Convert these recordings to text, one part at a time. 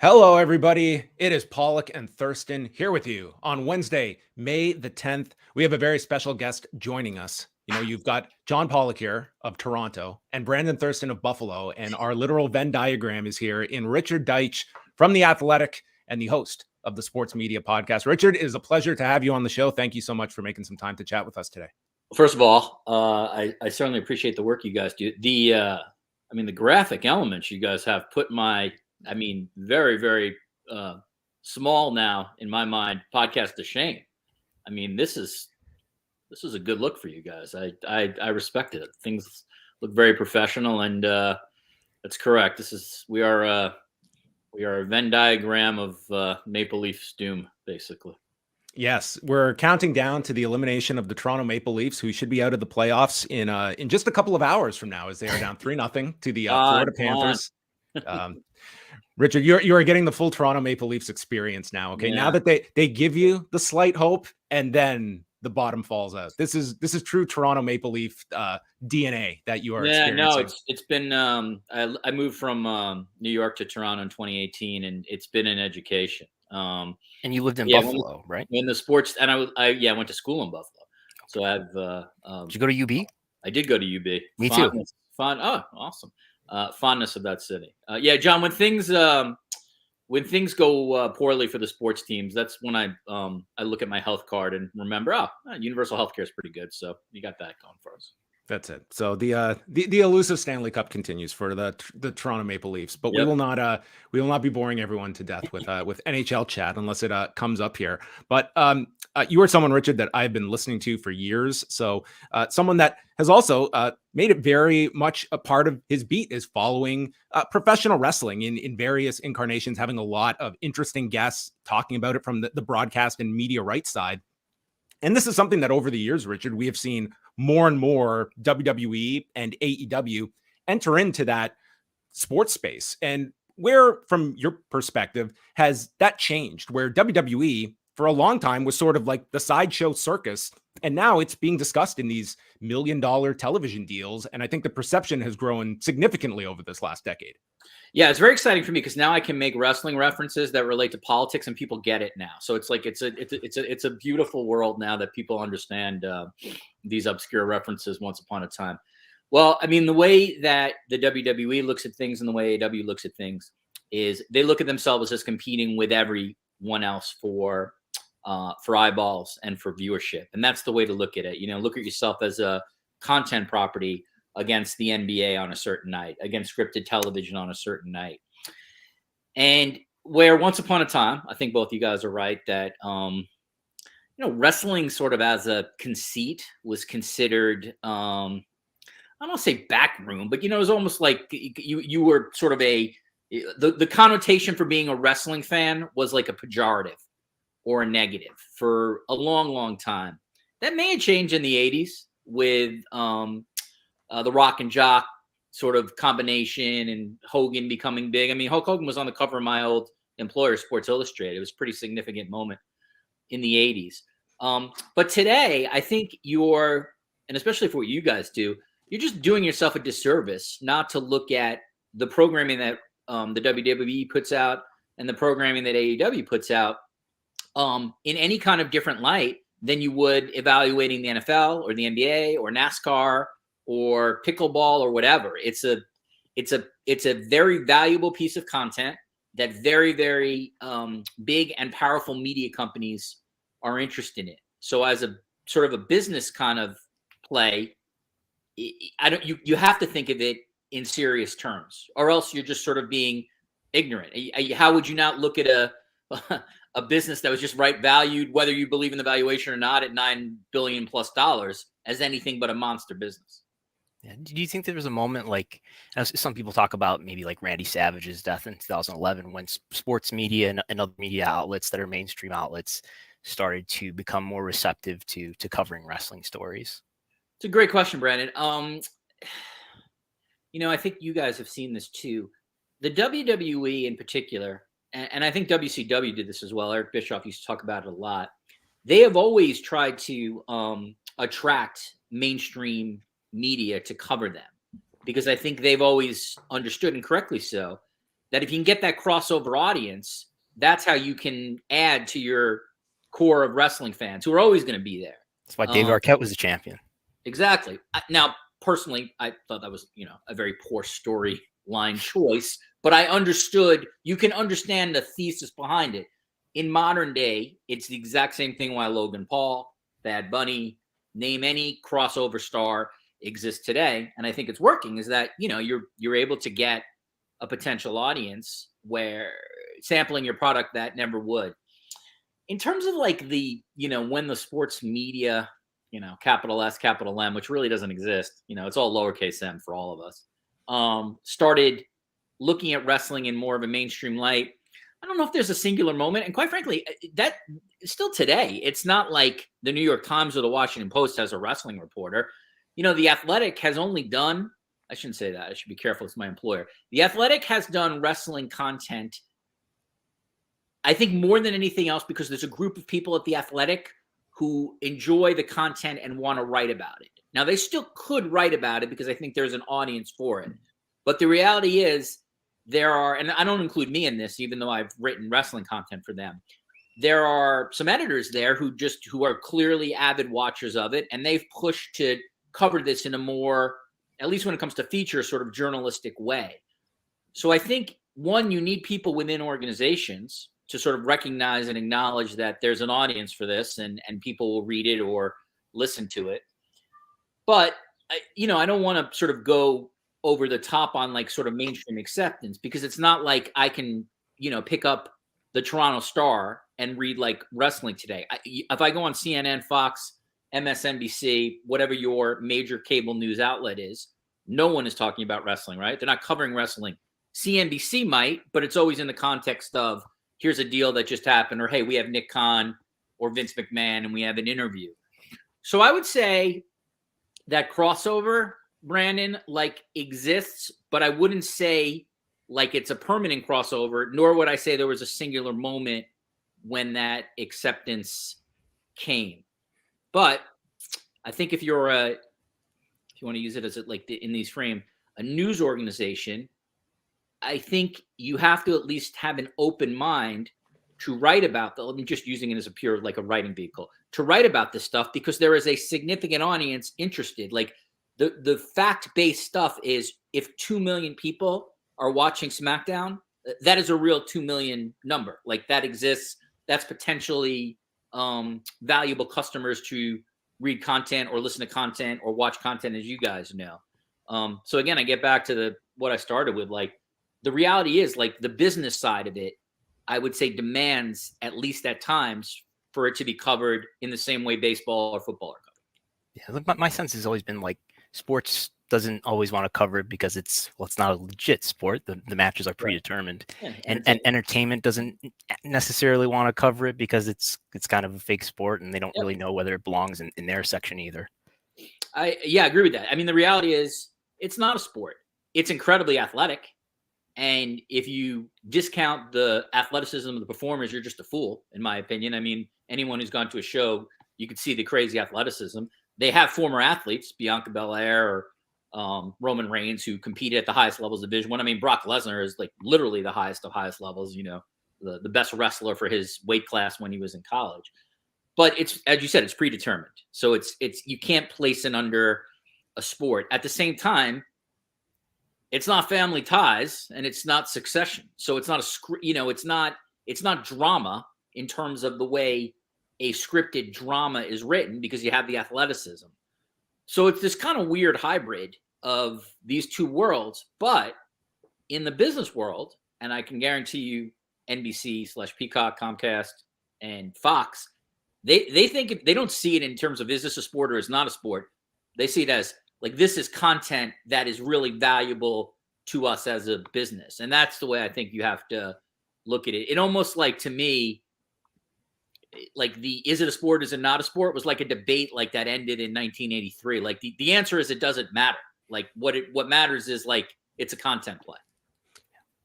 Hello, everybody. It is Pollock and Thurston here with you on Wednesday, May the 10th. We have a very special guest joining us. You know, you've got John Pollock here of Toronto and Brandon Thurston of Buffalo, and our literal Venn diagram is here in Richard Deitsch from The Athletic and the host of the Sports Media Podcast. Richard, it is a pleasure to have you on the show. Thank you so much for making some time to chat with us today. First of all, I certainly appreciate the work you guys do. The graphic elements you guys have put very, very small now in my mind podcast to shame. I mean, this is a good look for you guys. I respect it. Things look very professional, and that's correct. We are a Venn diagram of Maple Leafs doom, basically. Yes, we're counting down to the elimination of the Toronto Maple Leafs, who should be out of the playoffs in just a couple of hours from now, as they are down 3-0 to the Florida Panthers. Richard, you are getting the full Toronto Maple Leafs experience now. Okay, yeah. Now that they give you the slight hope, and then the bottom falls out. This is true Toronto Maple Leaf DNA that you are experiencing. No, it's been. I moved from New York to Toronto in 2018, and it's been an education. And you lived in Buffalo, right? In the sports, and I went to school in Buffalo. So I have. Did you go to UB? I did go to UB. Me too. Oh, awesome. Fondness of that city. John, when things go poorly for the sports teams, that's when I look at my health card and remember, universal healthcare is pretty good. So you got that going for us. That's it. So the elusive Stanley Cup continues for the Toronto Maple Leafs, but we will not be boring everyone to death with NHL chat unless it comes up here. But you are someone, Richard, that I've been listening to for years. So someone that has also made it very much a part of his beat is following professional wrestling in various incarnations, having a lot of interesting guests talking about it from the broadcast and media rights side. And this is something that over the years, Richard, we have seen more and more WWE and AEW enter into that sports space. And where, from your perspective, has that changed? Where WWE for a long time was sort of like the sideshow circus, and now it's being discussed in these $1 million television deals. And I think the perception has grown significantly over this last decade. Yeah, it's very exciting for me because now I can make wrestling references that relate to politics, and people get it now. So it's like it's a beautiful world now that people understand these obscure references once upon a time. Well, I mean, the way that the WWE looks at things and the way AEW looks at things is they look at themselves as competing with everyone else for eyeballs and for viewership, and that's the way to look at it. You know, look at yourself as a content property against the NBA on a certain night, against scripted television on a certain night. And where once upon a time, I think both you guys are right, that, wrestling sort of as a conceit was considered, I don't want to say backroom, but, it was almost like you were sort of the connotation for being a wrestling fan was like a pejorative or a negative for a long, long time. That may have changed in the 80s with, the Rock and Jock sort of combination and Hogan becoming big. I mean, Hulk Hogan was on the cover of my old employer, Sports Illustrated. It was a pretty significant moment in the 80s. But today, I think and especially for what you guys do, you're just doing yourself a disservice not to look at the programming that the WWE puts out and the programming that AEW puts out in any kind of different light than you would evaluating the NFL or the NBA or NASCAR or pickleball or whatever. It's a very valuable piece of content that very, very big and powerful media companies are interested in. So as a sort of a business kind of play, you have to think of it in serious terms, or else you're just sort of being ignorant. How would you not look at a business that was just valued, whether you believe in the valuation or not, at $9 billion plus as anything but a monster business? Yeah. Do you think there was a moment like, as some people talk about, maybe like Randy Savage's death in 2011, when sports media and other media outlets that are mainstream outlets started to become more receptive to covering wrestling stories? It's a great question, Brandon. I think you guys have seen this too. The WWE in particular, and I think WCW did this as well. Eric Bischoff used to talk about it a lot. They have always tried to attract mainstream media to cover them, because I think they've always understood, and correctly so, that if you can get that crossover audience, that's how you can add to your core of wrestling fans who are always going to be there. That's why Dave Arquette was a champion. Exactly. Now, personally, I thought that was, a very poor storyline choice, but I understood, you can understand the thesis behind it. In modern day, it's the exact same thing why Logan Paul, Bad Bunny, name any crossover star exists today. And I think it's working, is that, you're able to get a potential audience where sampling your product that never would. In terms of like the, when the sports media, capital S, capital M, which really doesn't exist, it's all lowercase m for all of us, started looking at wrestling in more of a mainstream light. I don't know if there's a singular moment. And quite frankly, that still today, it's not like the New York Times or the Washington Post has a wrestling reporter. The Athletic has only done, I shouldn't say that, I should be careful, it's my employer. The Athletic has done wrestling content, I think, more than anything else, because there's a group of people at the Athletic who enjoy the content and want to write about it. Now, they still could write about it because I think there's an audience for it. But the reality is there are, and I don't include me in this, even though I've written wrestling content for them, there are some editors there who are clearly avid watchers of it, and they've pushed to cover this in a more, at least when it comes to feature, sort of journalistic way. So I think, one, you need people within organizations to sort of recognize and acknowledge that there's an audience for this, and people will read it or listen to it. But, I don't want to sort of go over the top on like sort of mainstream acceptance, because it's not like I can, pick up the Toronto Star and read like Wrestling Today. If I go on CNN, Fox, MSNBC, whatever your major cable news outlet is, no one is talking about wrestling, right? They're not covering wrestling. CNBC might, but it's always in the context of, here's a deal that just happened, or hey, we have Nick Khan or Vince McMahon and we have an interview. So I would say that crossover, Brandon, like exists, but I wouldn't say like it's a permanent crossover, nor would I say there was a singular moment when that acceptance came. But I think if you want to use it as in these frame, a news organization, I think you have to at least have an open mind to write about I'm just using it as a pure, like a writing vehicle, to write about this stuff, because there is a significant audience interested. Like the fact-based stuff is, if 2 million people are watching SmackDown, that is a real 2 million number. Like that exists. That's potentially valuable customers to read content or listen to content or watch content, as you guys know. So again, I get back to what I started with, like, the reality is, like, the business side of it, I would say, demands, at least at times, for it to be covered in the same way baseball or football are covered. Yeah, my sense has always been like sports doesn't always want to cover it because it's not a legit sport. The matches are predetermined, right. and entertainment doesn't necessarily want to cover it because it's kind of a fake sport, and they don't really know whether it belongs in their section either. I agree with that. I mean, the reality is it's not a sport. It's incredibly athletic. And if you discount the athleticism of the performers, you're just a fool, in my opinion. I mean, anyone who's gone to a show, you could see the crazy athleticism. They have former athletes, Bianca Belair or Roman Reigns, who competed at the highest levels of Division I. I mean, Brock Lesnar is like literally the highest of highest levels, the best wrestler for his weight class when he was in college. But it's, as you said, it's predetermined. So it's you can't place it under a sport. At the same time, it's not Family Ties and it's not Succession. So it's not it's not drama in terms of the way a scripted drama is written, because you have the athleticism. So it's this kind of weird hybrid of these two worlds. But in the business world, and I can guarantee you NBC/Peacock, Comcast, and Fox, they think, they don't see it in terms of, is this a sport or is not a sport? They see it as, like, this is content that is really valuable to us as a business. And that's the way I think you have to look at it. It almost, like, to me, like, is it a sport, is it not a sport, was like a debate like that ended in 1983. Like the answer is, it doesn't matter. Like what matters is, like, it's a content play.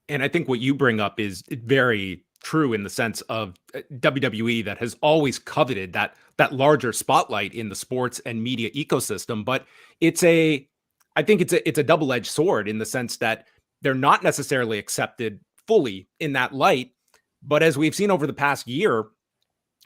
And I think what you bring up is very true in the sense of WWE that has always coveted that larger spotlight in the sports and media ecosystem. But I think it's a double-edged sword in the sense that they're not necessarily accepted fully in that light. But as we've seen over the past year,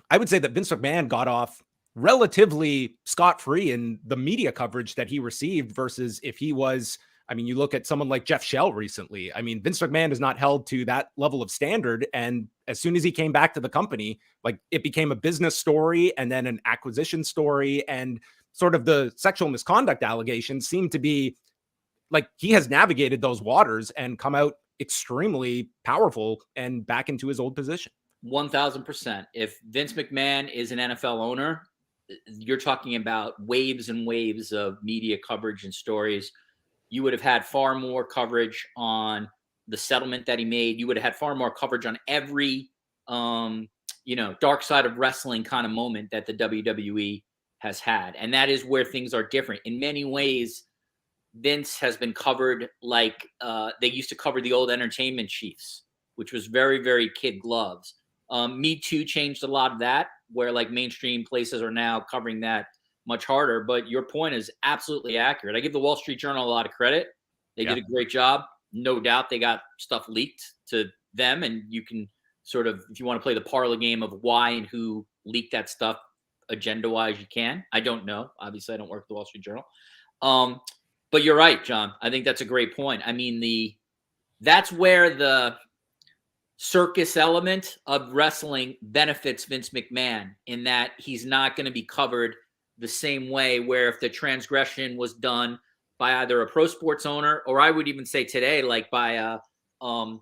I would say that Vince McMahon got off relatively scot-free in the media coverage that he received versus if he was, I mean, you look at someone like Jeff Shell recently. I mean, Vince McMahon is not held to that level of standard. And as soon as he came back to the company, like it became a business story and then an acquisition story, and sort of the sexual misconduct allegations seem to be like he has navigated those waters and come out extremely powerful and back into his old position. 1000%. If Vince McMahon is an NFL owner, you're talking about waves and waves of media coverage and stories. You would have had far more coverage on the settlement that he made. You would have had far more coverage on every, dark side of wrestling kind of moment that the WWE has had. And that is where things are different. In many ways, Vince has been covered like they used to cover the old entertainment chiefs, which was very, very kid gloves. Me Too changed a lot of that, where like mainstream places are now covering that much harder. But your point is absolutely accurate. I give the Wall Street Journal a lot of credit. They did a great job. No doubt they got stuff leaked to them. And you can sort of, if you want to play the parlor game of why and who leaked that stuff agenda-wise, you can. I don't know. Obviously, I don't work at the Wall Street Journal. But you're right, John. I think that's a great point. I mean, that's where the circus element of wrestling benefits Vince McMahon, in that he's not going to be covered the same way, where if the transgression was done by either a pro sports owner, or I would even say today, like by someone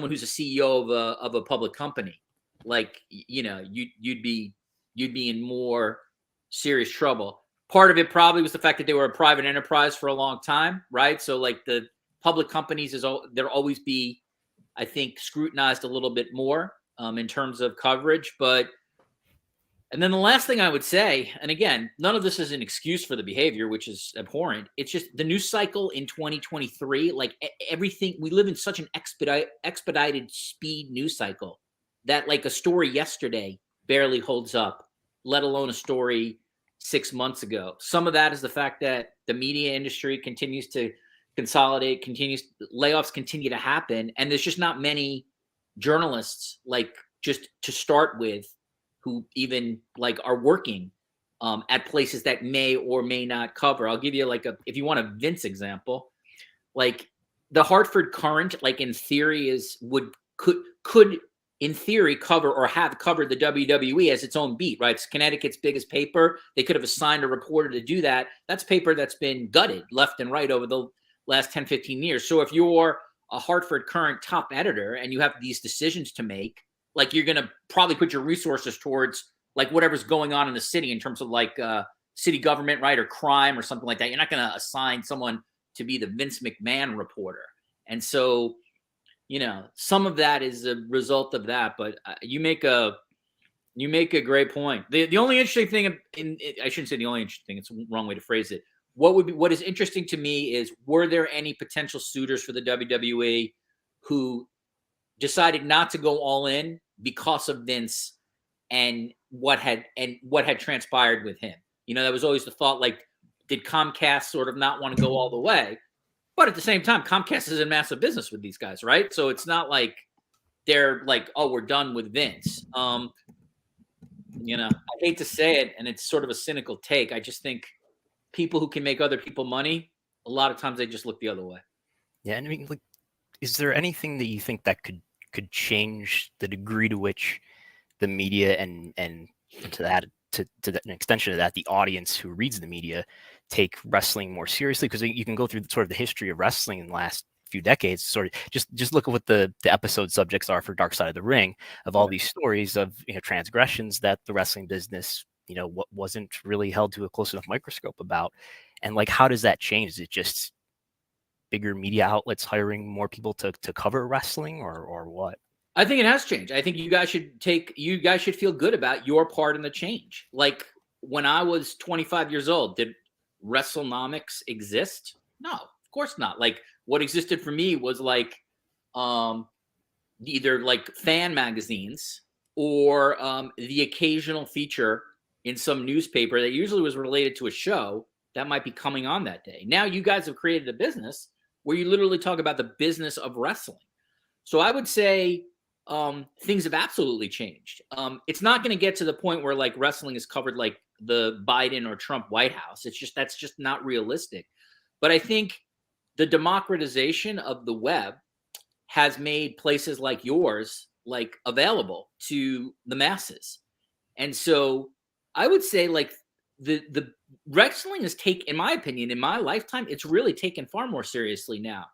who's a CEO of a public company, like, you'd be in more serious trouble. Part of it probably was the fact that they were a private enterprise for a long time, right? So like the public companies there'll always be, I think, scrutinized a little bit more in terms of coverage. And then the last thing I would say, and again, none of this is an excuse for the behavior, which is abhorrent. It's just the news cycle in 2023, like everything, we live in such an expedited speed news cycle that like a story yesterday barely holds up, let alone a story 6 months ago. Some of that is the fact that the media industry continues to consolidate, layoffs continue to happen. And there's just not many journalists, like just to start with, who even like are working at places that may or may not cover. I'll give you if you want a Vince example, like the Hartford Courant, like in theory could in theory cover or have covered the WWE as its own beat, right? It's Connecticut's biggest paper. They could have assigned a reporter to do that. That's paper that's been gutted left and right over the last 10, 15 years. So if you're a Hartford Courant top editor and you have these decisions to make, like you're going to probably put your resources towards like whatever's going on in the city in terms of like city government, right? Or crime or something like that. You're not going to assign someone to be the Vince McMahon reporter. And so, some of that is a result of that, but you make a great point. The only interesting thing I shouldn't say the only interesting thing, it's the wrong way to phrase it. What is interesting to me is, were there any potential suitors for the WWE who decided not to go all in because of Vince and what had transpired with him? That was always the thought, like, did Comcast sort of not want to go all the way? But at the same time, Comcast is in massive business with these guys, right? So it's not like they're like, oh, we're done with Vince. I hate to say it, and it's sort of a cynical take. I just think people who can make other people money, a lot of times they just look the other way. Yeah, and I mean, like, is there anything that you think that could change the degree to which the media and to an extension of that, the audience who reads the media take wrestling more seriously? Because you can go through sort of the history of wrestling in the last few decades, sort of just look at what the episode subjects are for Dark Side of the Ring, of all these stories of transgressions that the wrestling business wasn't really held to a close enough microscope about. And like, how does that change? Is it just bigger media outlets hiring more people to cover wrestling, or what? I think it has changed. I think you guys should feel good about your part in the change. Like when I was 25 years old, did Wrestlenomics exist? No, of course not. Like what existed for me was like either like fan magazines or the occasional feature in some newspaper that usually was related to a show that might be coming on that day. Now you guys have created a business where you literally talk about the business of wrestling. So I would say things have absolutely changed. It's not going to get to the point where like wrestling is covered like the Biden or Trump White House. That's just not realistic. But I think the democratization of the web has made places like yours like available to the masses. And so I would say like the wrestling is in my opinion, in my lifetime, it's really taken far more seriously now.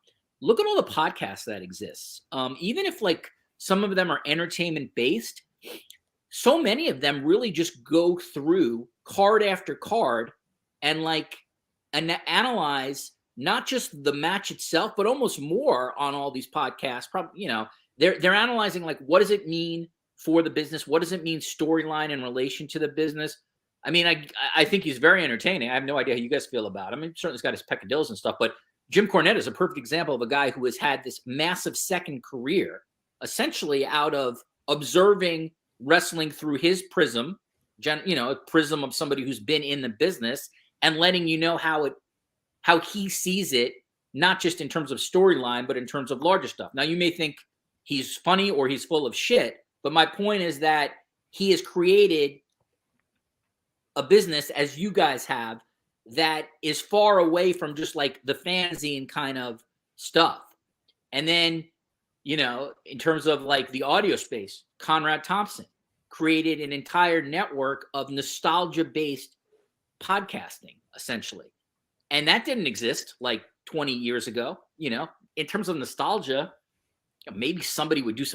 Look at all the podcasts that exists. Even if like some of them are entertainment based, so many of them really just go through card after card and analyze not just the match itself, but almost more on all these podcasts. Probably, they're analyzing like, what does it mean for the business? What does it mean storyline in relation to the business? I mean, I think he's very entertaining. I have no idea how you guys feel about him. I mean, certainly he's got his peccadillos and stuff, but Jim Cornette is a perfect example of a guy who has had this massive second career, essentially out of observing wrestling through his prism, a prism of somebody who's been in the business, and letting you know how he sees it, not just in terms of storyline, but in terms of larger stuff. Now, you may think he's funny or he's full of shit, but my point is that he has created a business, as you guys have, that is far away from just like the fanzine kind of stuff. And then, in terms of like the audio space, Conrad Thompson created an entire network of nostalgia-based podcasting, essentially. And that didn't exist like 20 years ago. In terms of nostalgia, maybe somebody would do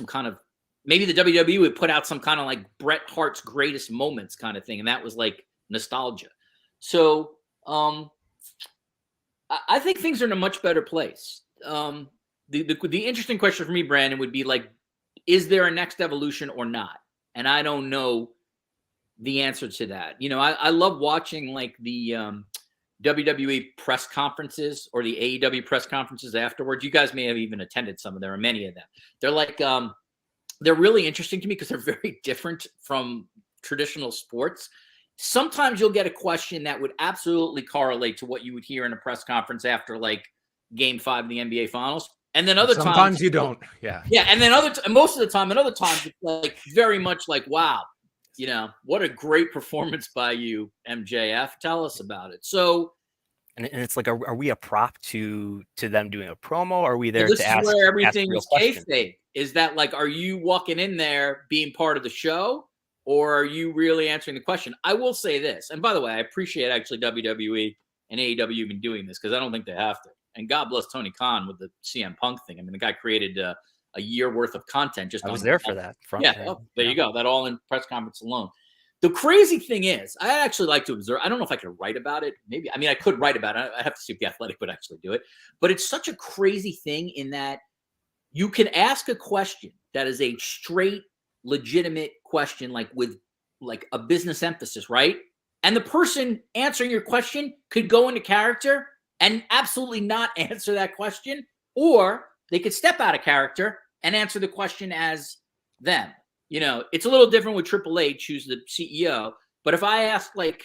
maybe the WWE would put out some kind of like Bret Hart's greatest moments kind of thing. And that was like nostalgia. So I think things are in a much better place. The interesting question for me, Brandon, would be like, is there a next evolution or not? And I don't know the answer to that. I love watching like the WWE press conferences or the AEW press conferences afterwards. You guys may have even attended some of them, or many of them. They're like, they're really interesting to me because they're very different from traditional sports. Sometimes you'll get a question that would absolutely correlate to what you would hear in a press conference after like Game 5 of the NBA Finals. And then sometimes you don't. Yeah. Yeah. And then most of the time, and other times it's like very much like, wow, what a great performance by you, MJF. Tell us about it. So, and it's like, are we a prop to them doing a promo? Or are we there this to is ask? Where everything ask is kayfabe. Is that like, are you walking in there being part of the show, or are you really answering the question? I will say this, and by the way, I appreciate actually WWE and AEW even doing this because I don't think they have to. And God bless Tony Khan with the CM Punk thing. I mean, the guy created a year worth of content. Just I was there for that. There you go. That all in press conference alone. The crazy thing is, I actually like to observe. I don't know if I could write about it. Maybe. I mean, I could write about it. I have to see if The Athletic would actually do it. But it's such a crazy thing in that you can ask a question that is a straight, legitimate question, like with like a business emphasis, right? And the person answering your question could go into character and absolutely not answer that question, or they could step out of character and answer the question as them. It's a little different with Triple H, who's the CEO. But if I ask like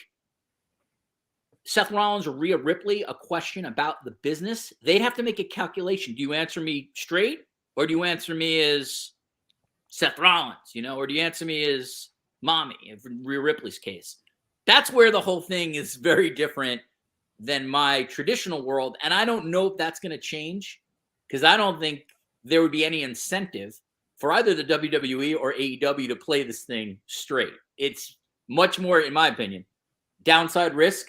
Seth Rollins or Rhea Ripley a question about the business, they'd have to make a calculation. Do you answer me straight, or do you answer me as Seth Rollins, or do you answer me as Mommy, in Rhea Ripley's case? That's where the whole thing is very different than my traditional world. And I don't know if that's going to change, because I don't think there would be any incentive for either the WWE or AEW to play this thing straight. It's much more, in my opinion, downside risk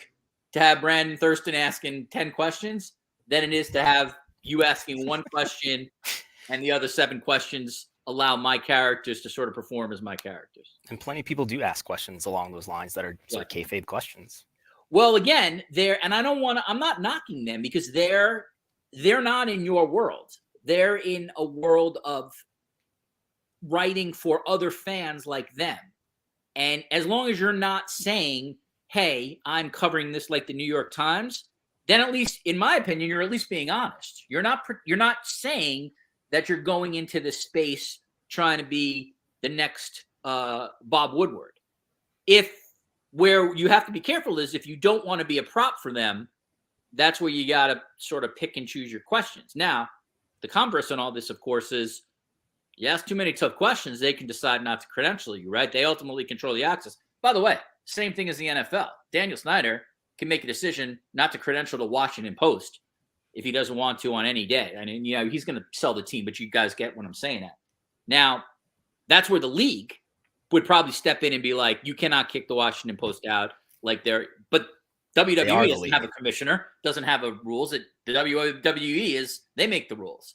to have Brandon Thurston asking 10 questions than it is to have you asking one question and the other 7 questions allow my characters to sort of perform as my characters. And plenty of people do ask questions along those lines that are sort of kayfabe questions. Well, again, and I'm not knocking them because they're not in your world. They're in a world of writing for other fans like them. And as long as you're not saying, hey, I'm covering this like the New York Times, then at least, in my opinion, you're at least being honest. You're not saying that you're going into this space trying to be the next Bob Woodward. Where you have to be careful is if you don't want to be a prop for them, that's where you got to sort of pick and choose your questions. Now, the converse on all this, of course, is You ask too many tough questions, they can decide not to credential you, right? They ultimately control the access. By the way, same thing as the NFL. Daniel Snyder can make a decision not to credential the Washington Post if he doesn't want to on any day. I mean, he's going to sell the team, but you guys get what I'm saying at. Now, that's where the league would probably step in and be like, you cannot kick the Washington Post out like they're, but WWE doesn't have a commissioner, doesn't have a rules. The WWE they make the rules.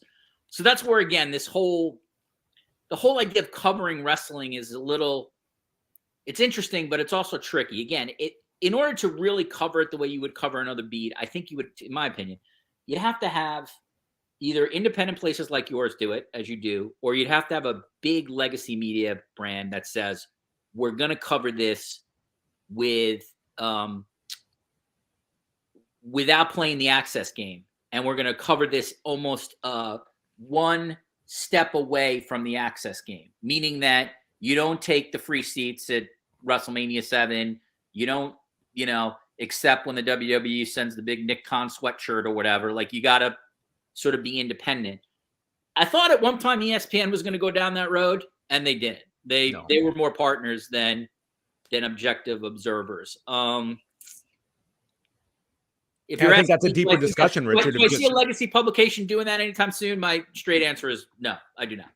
So that's where, again, the whole idea of covering wrestling is it's interesting, but it's also tricky. Again, in order to really cover it the way you would cover another beat, I think you would, in my opinion, you'd have to have either independent places like yours do it, as you do, or you'd have to have a big legacy media brand that says, we're going to cover this without playing the access game. And we're going to cover this almost one step away from the access game, meaning that you don't take the free seats at WrestleMania 7. You don't, except when the WWE sends the big Nick Khan sweatshirt or whatever. Like, you got to sort of be independent. I thought at one time ESPN was going to go down that road, and they didn't. They were more partners than objective observers. If I think that's a deeper discussion, Richard. Do I see a legacy publication doing that anytime soon? My straight answer is no, I do not.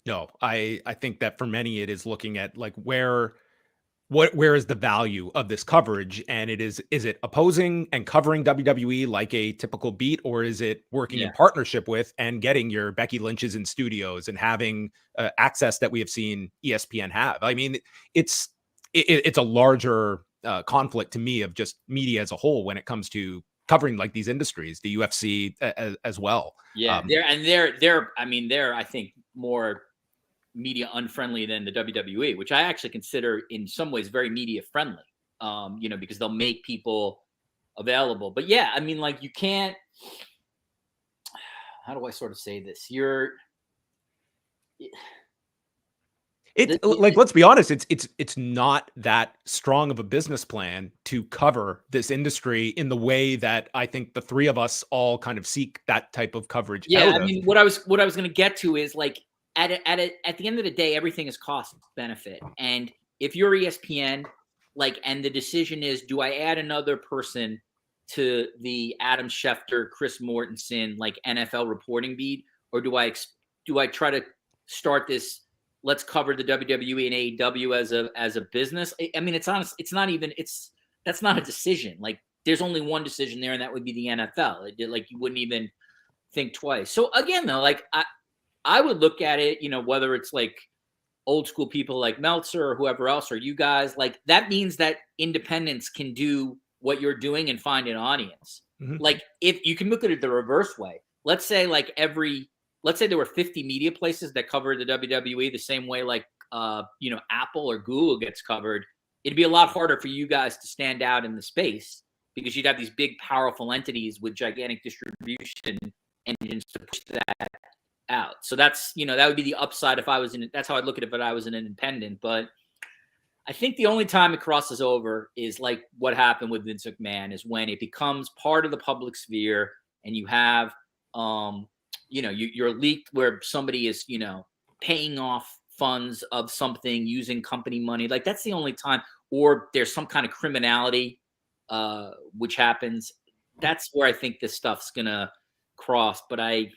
No, I think that for many it is looking at like where is the value of this coverage, and is it opposing and covering WWE like a typical beat, or is it working in partnership with and getting your Becky Lynch's in studios and having access that we have seen ESPN have? I mean, it's a larger conflict to me of just media as a whole when it comes to covering like these industries, the UFC as well. Yeah, they're I think more media unfriendly than the WWE, which I actually consider in some ways very media friendly. Because they'll make people available. But yeah, I mean, like, you can't. How do I sort of say this? Let's be honest, it's not that strong of a business plan to cover this industry in the way that I think the three of us all kind of seek that type of coverage. Yeah, I mean, what I was going to get to is, like, at the end of the day, everything is cost benefit. And if you're ESPN, like, and the decision is, do I add another person to the Adam Schefter, Chris Mortensen, like, NFL reporting beat, or do I try to start this? Let's cover the WWE and AEW as a business. I mean, it's honest. It's not even. That's not a decision. Like, there's only one decision there, and that would be the NFL. Like, you wouldn't even think twice. So again, though, like, I would look at it, whether it's like old school people like Meltzer or whoever else, or you guys, like, that means that independents can do what you're doing and find an audience. Mm-hmm. Like, if you can look at it the reverse way, let's say there were 50 media places that cover the WWE the same way, like, Apple or Google gets covered. It'd be a lot harder for you guys to stand out in the space because you'd have these big, powerful entities with gigantic distribution engines to push that out. So that's, that would be the upside that's how I'd look at it if I was an independent. But I think the only time it crosses over is like what happened with Vince McMahon, is when it becomes part of the public sphere and you have, you're leaked where somebody is, paying off funds of something using company money. Like, that's the only time, or there's some kind of criminality, which happens. That's where I think this stuff's going to cross. But I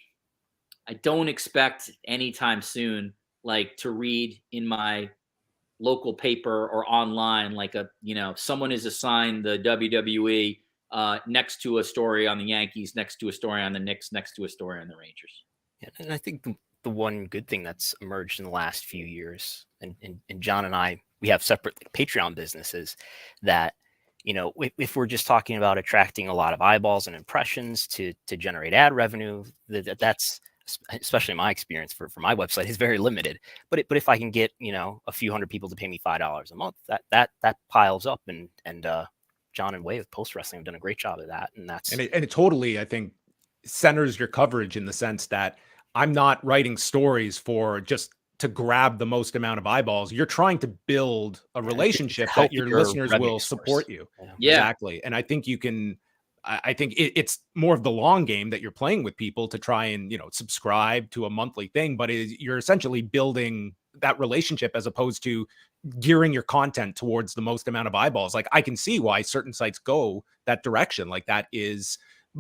don't expect anytime soon, like, to read in my local paper or online, like, someone is assigned the WWE next to a story on the Yankees, next to a story on the Knicks, next to a story on the Rangers. Yeah, and I think the one good thing that's emerged in the last few years, and John and I, we have separate Patreon businesses that, if we're just talking about attracting a lot of eyeballs and impressions to generate ad revenue, that's, especially my experience for my website, is very limited. But if I can get, a few hundred people to pay me $5 a month, that piles up, and John and Way with Post Wrestling have done a great job of that. And it totally, I think, centers your coverage in the sense that I'm not writing stories for just to grab the most amount of eyeballs. You're trying to build a relationship that your listeners will support you. Yeah. Exactly. And I think you can, I think it's more of the long game that you're playing with people to try and, subscribe to a monthly thing, but you're essentially building that relationship as opposed to gearing your content towards the most amount of eyeballs. Like, I can see why certain sites go that direction. Like, that is,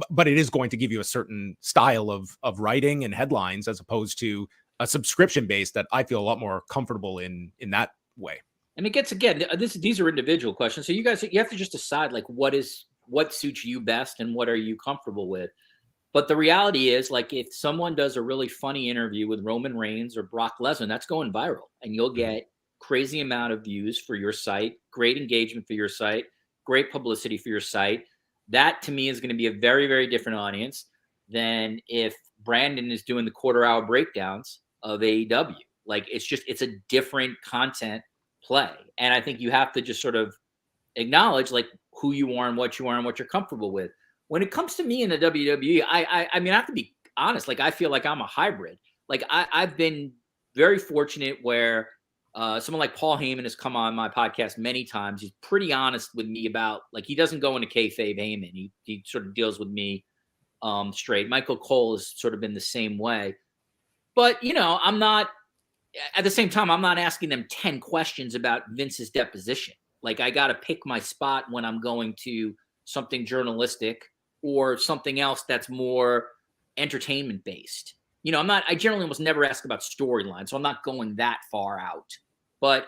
but it is going to give you a certain style of writing and headlines as opposed to a subscription base that I feel a lot more comfortable in that way. And it gets, again, these are individual questions. So you have to just decide like what suits you best and what are you comfortable with. But the reality is, like, if someone does a really funny interview with Roman Reigns or Brock Lesnar, that's going viral, and you'll get crazy amount of views for your site, great engagement for your site, great publicity for your site. That to me is going to be a very, very different audience than if Brandon is doing the quarter-hour breakdowns of AEW. Like, it's a different content play. And I think you have to just sort of acknowledge like who you are and what you're comfortable with. When it comes to me in the WWE, I mean, I have to be honest. Like, I feel like I'm a hybrid. Like, I've been very fortunate where someone like Paul Heyman has come on my podcast many times. He's pretty honest with me about, like, he doesn't go into kayfabe Heyman. He sort of deals with me straight. Michael Cole has sort of been the same way. But, I'm not, at the same time, I'm not asking them 10 questions about Vince's deposition. Like, I got to pick my spot when I'm going to something journalistic or something else that's more entertainment based. I generally almost never ask about storyline, so I'm not going that far out. But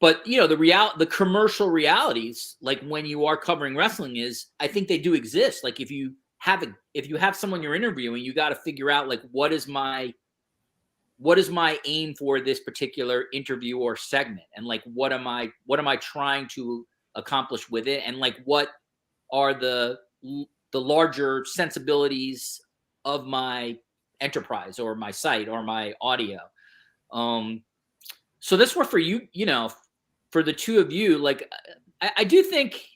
the commercial realities, like when you are covering wrestling, is, I think they do exist. Like, if you have someone you're interviewing, you got to figure out like what is my aim for this particular interview or segment, and like what am I trying to accomplish with it, and like what are the larger sensibilities of my enterprise or my site or my audio. So this were for you, for the two of you. Like, I do think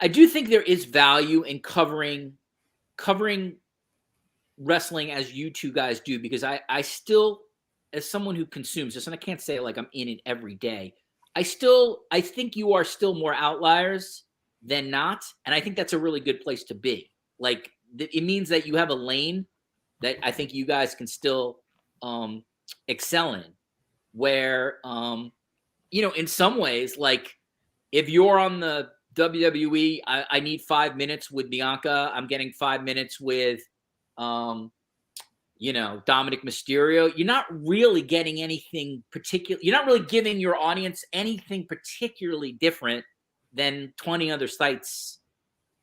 there is value in covering wrestling as you two guys do, because I still, as someone who consumes this, and I can't say like I'm in it every day, I think you are still more outliers than not. And I think that's a really good place to be. Like, it means that you have a lane that I think you guys can still excel in, where, in some ways, like, if you're on the WWE, I need 5 minutes with Bianca. I'm getting 5 minutes with, Dominic Mysterio. You're not really getting anything particular. You're not really giving your audience anything particularly different than 20 other sites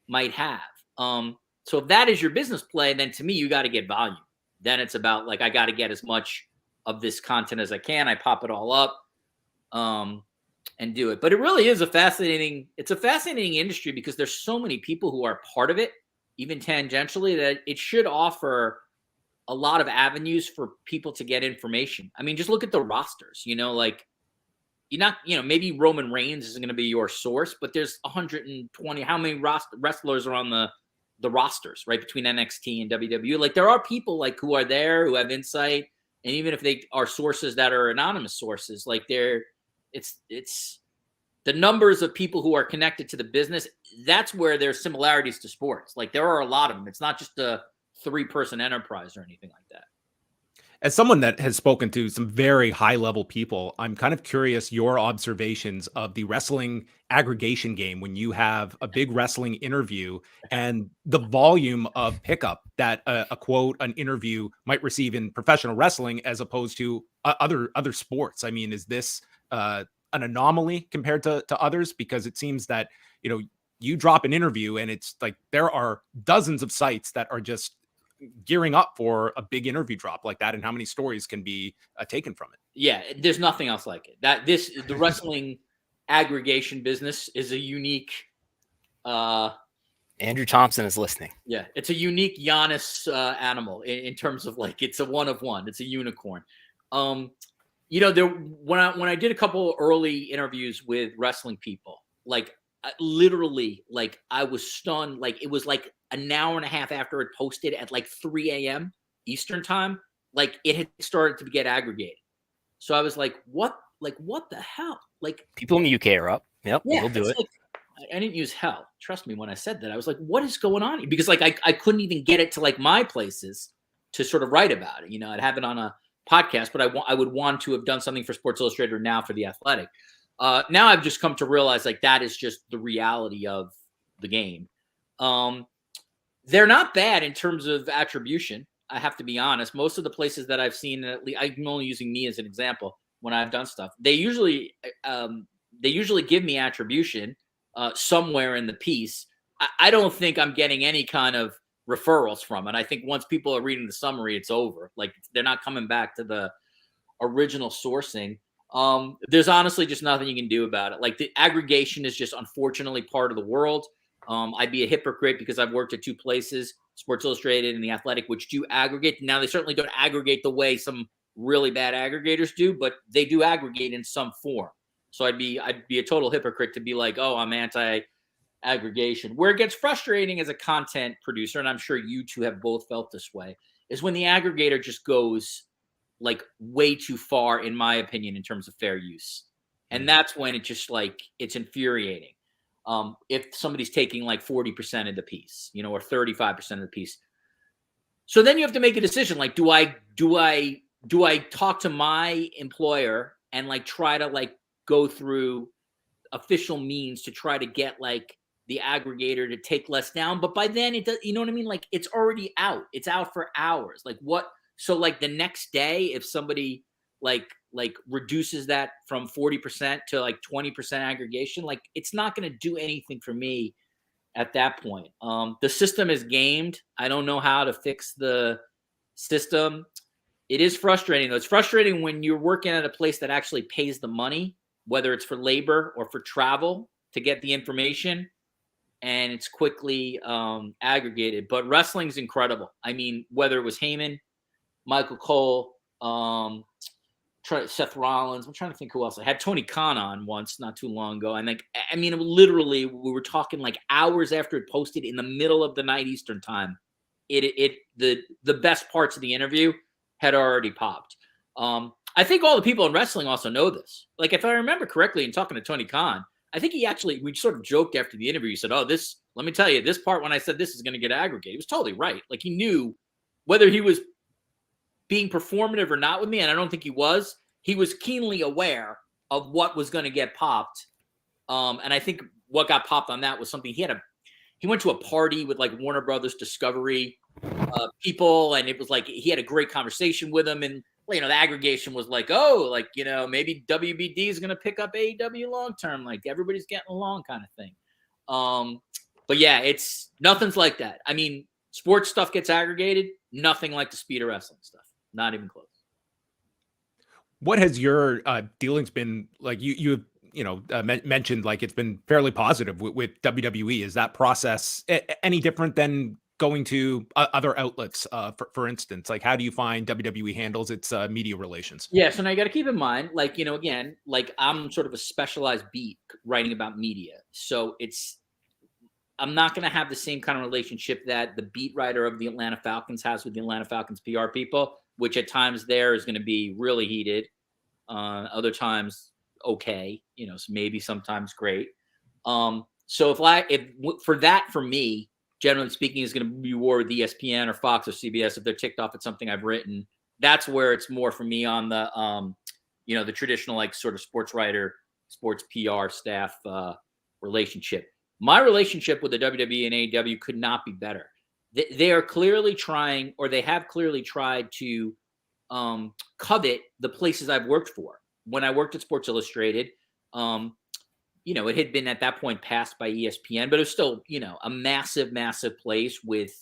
might have. So if that is your business play, then to me, you got to get volume. Then it's about like, I got to get as much of this content as I can. I pop it all up and do it. But it really is a fascinating industry, because there's so many people who are part of it, even tangentially, that it should offer a lot of avenues for people to get information. I mean, just look at the rosters, like, you're not, maybe Roman Reigns isn't going to be your source, but there's 120, how many wrestlers are on the rosters, right, between NXT and WWE? Like, there are people like who are there, who have insight, and even if they are sources that are anonymous sources, like it's the numbers of people who are connected to the business. That's where there's similarities to sports. Like, there are a lot of them. It's not just a 3-person enterprise or anything like that. As someone that has spoken to some very high level people, I'm kind of curious your observations of the wrestling aggregation game when you have a big wrestling interview and the volume of pickup that a quote, an interview might receive in professional wrestling as opposed to other sports. I mean, is this an anomaly compared to others? Because it seems that, you drop an interview and it's like there are dozens of sites that are just gearing up for a big interview drop like that, and how many stories can be taken from it. Yeah, there's nothing else like it. The wrestling aggregation business is a unique Andrew Thompson is listening. Yeah, it's a unique Giannis animal in terms of, like, it's a one of one. It's a unicorn. When I did a couple early interviews with wrestling people, like, literally, like, I was stunned. Like, it was like an hour and a half after it posted at like 3 a.m. Eastern time, like, it had started to get aggregated. So I was like, what the hell? Like, people in the UK are up. Yep, yeah, we'll do it. Like, I didn't use hell. Trust me when I said that. I was like, what is going on here? Because like I couldn't even get it to like my places to sort of write about it. You know, I'd have it on a podcast, but I would want to have done something for Sports Illustrated or now for The Athletic. Now I've just come to realize like that is just the reality of the game. They're not bad in terms of attribution. I have to be honest. Most of the places that I've seen, at least, I'm only using me as an example when I've done stuff. They usually give me attribution somewhere in the piece. I don't think I'm getting any kind of referrals from it. I think once people are reading the summary, it's over. Like they're not coming back to the original sourcing. There's honestly just nothing you can do about it. Like the aggregation is just unfortunately part of the world. I'd be a hypocrite because I've worked at two places, Sports Illustrated and The Athletic, which do aggregate. Now, they certainly don't aggregate the way some really bad aggregators do, but they do aggregate in some form. So I'd be a total hypocrite to be like, oh, I'm anti-aggregation. Where it gets frustrating as a content producer, and I'm sure you two have both felt this way, is when the aggregator just goes like way too far, in my opinion, in terms of fair use. And that's when it just like, it's infuriating. If somebody's taking like 40% of the piece, you know, or 35% of the piece. So then you have to make a decision. Like, do I talk to my employer and like try to like go through official means to try to get like the aggregator to take less down? But by then it does, you know what I mean? Like it's already out. It's out for hours. Like what? So like the next day, if somebody like reduces that from 40% to like 20% aggregation, like it's not going to do anything for me at that point. The system is gamed. I don't know how to fix the system. It is frustrating though. It's frustrating when you're working at a place that actually pays the money, whether it's for labor or for travel to get the information, and it's quickly aggregated. But wrestling's incredible. I mean, whether it was Heyman, Michael Cole, Seth Rollins. I'm trying to think who else. I had Tony Khan on once, not too long ago. And like, I mean, literally, we were talking like hours after it posted in the middle of the night Eastern time. The best parts of the interview had already popped. I think all the people in wrestling also know this. Like, if I remember correctly, in talking to Tony Khan, I think we sort of joked after the interview. He said, "Oh, let me tell you, this part when I said this is going to get aggregated," he was totally right. Like he knew whether he was being performative or not with me, and I don't think he was keenly aware of what was going to get popped. And I think what got popped on that was something he went to a party with like Warner Brothers Discovery people, and it was like he had a great conversation with them, and you know the aggregation was like, oh, like you know maybe WBD is going to pick up AEW long term, like everybody's getting along kind of thing. But yeah, nothing's like that. I mean, sports stuff gets aggregated, nothing like the speed of wrestling stuff. Not even close. What has your dealings been like? You mentioned like it's been fairly positive with WWE. Is that process any different than going to other outlets? For instance, like how do you find WWE handles its media relations? Yeah, so now you got to keep in mind, like again, like I'm sort of a specialized beat writing about media, so I'm not going to have the same kind of relationship that the beat writer of the Atlanta Falcons has with the Atlanta Falcons PR people, which at times there is going to be really heated. Other times, okay, so maybe sometimes great. So for me, generally speaking, is going to be war with ESPN or Fox or CBS if they're ticked off at something I've written. That's where it's more for me on the, the traditional like sort of sports writer, sports PR staff relationship. My relationship with the WWE and AEW could not be better. They are clearly trying, or they have clearly tried to covet the places I've worked for. When I worked at Sports Illustrated, it had been at that point passed by ESPN, but it was still, a massive, massive place with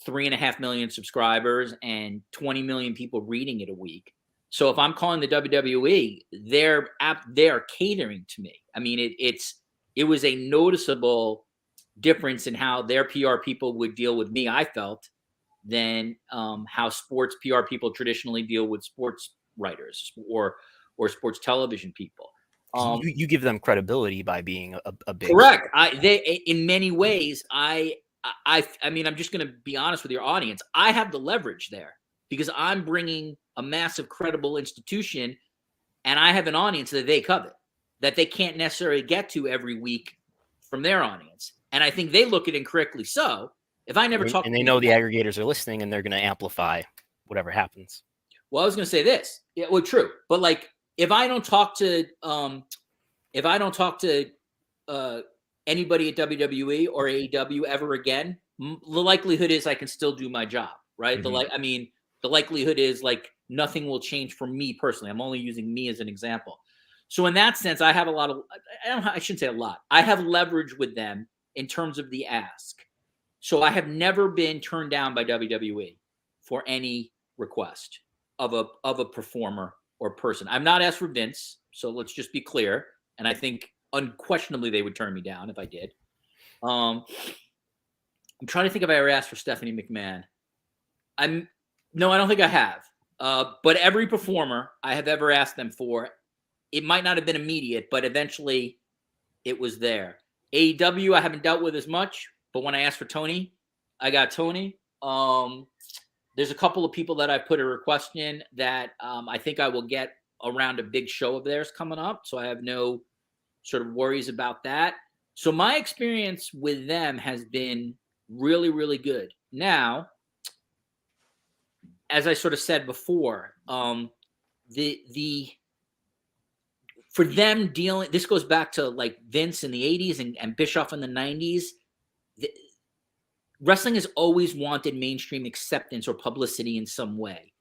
3.5 million subscribers and 20 million people reading it a week. So if I'm calling the WWE, they're catering to me. I mean, it was a noticeable difference in how their PR people would deal with me, I felt, than how sports PR people traditionally deal with sports writers or sports television people. You give them credibility by being a big. Correct. They in many ways. I mean, I'm just going to be honest with your audience. I have the leverage there because I'm bringing a massive, credible institution, and I have an audience that they covet, that they can't necessarily get to every week from their audience. And I think they look at it incorrectly. So if I never talk, and they know the aggregators are listening, and they're going to amplify whatever happens. Well, I was going to say this. Yeah, well, true. But like, if I don't talk to anybody at WWE or AEW ever again, the likelihood is I can still do my job, right? Mm-hmm. The likelihood is like nothing will change for me personally. I'm only using me as an example. So in that sense, I have I shouldn't say a lot. I have leverage with them in terms of the ask. So I have never been turned down by WWE for any request of a performer or person. I'm not asked for Vince, so let's just be clear. And I think unquestionably they would turn me down if I did. I'm trying to think if I ever asked for Stephanie McMahon. No, I don't think I have. But every performer I have ever asked them for, it might not have been immediate, but eventually it was there. AEW I haven't dealt with as much, but when I asked for Tony, I got Tony. There's a couple of people that I put a request in that I think I will get around a big show of theirs coming up. So I have no sort of worries about that. So my experience with them has been really, really good. Now, as I sort of said before, for them dealing, this goes back to like Vince in the 80s and Bischoff in the 90s. Wrestling has always wanted mainstream acceptance or publicity in some way.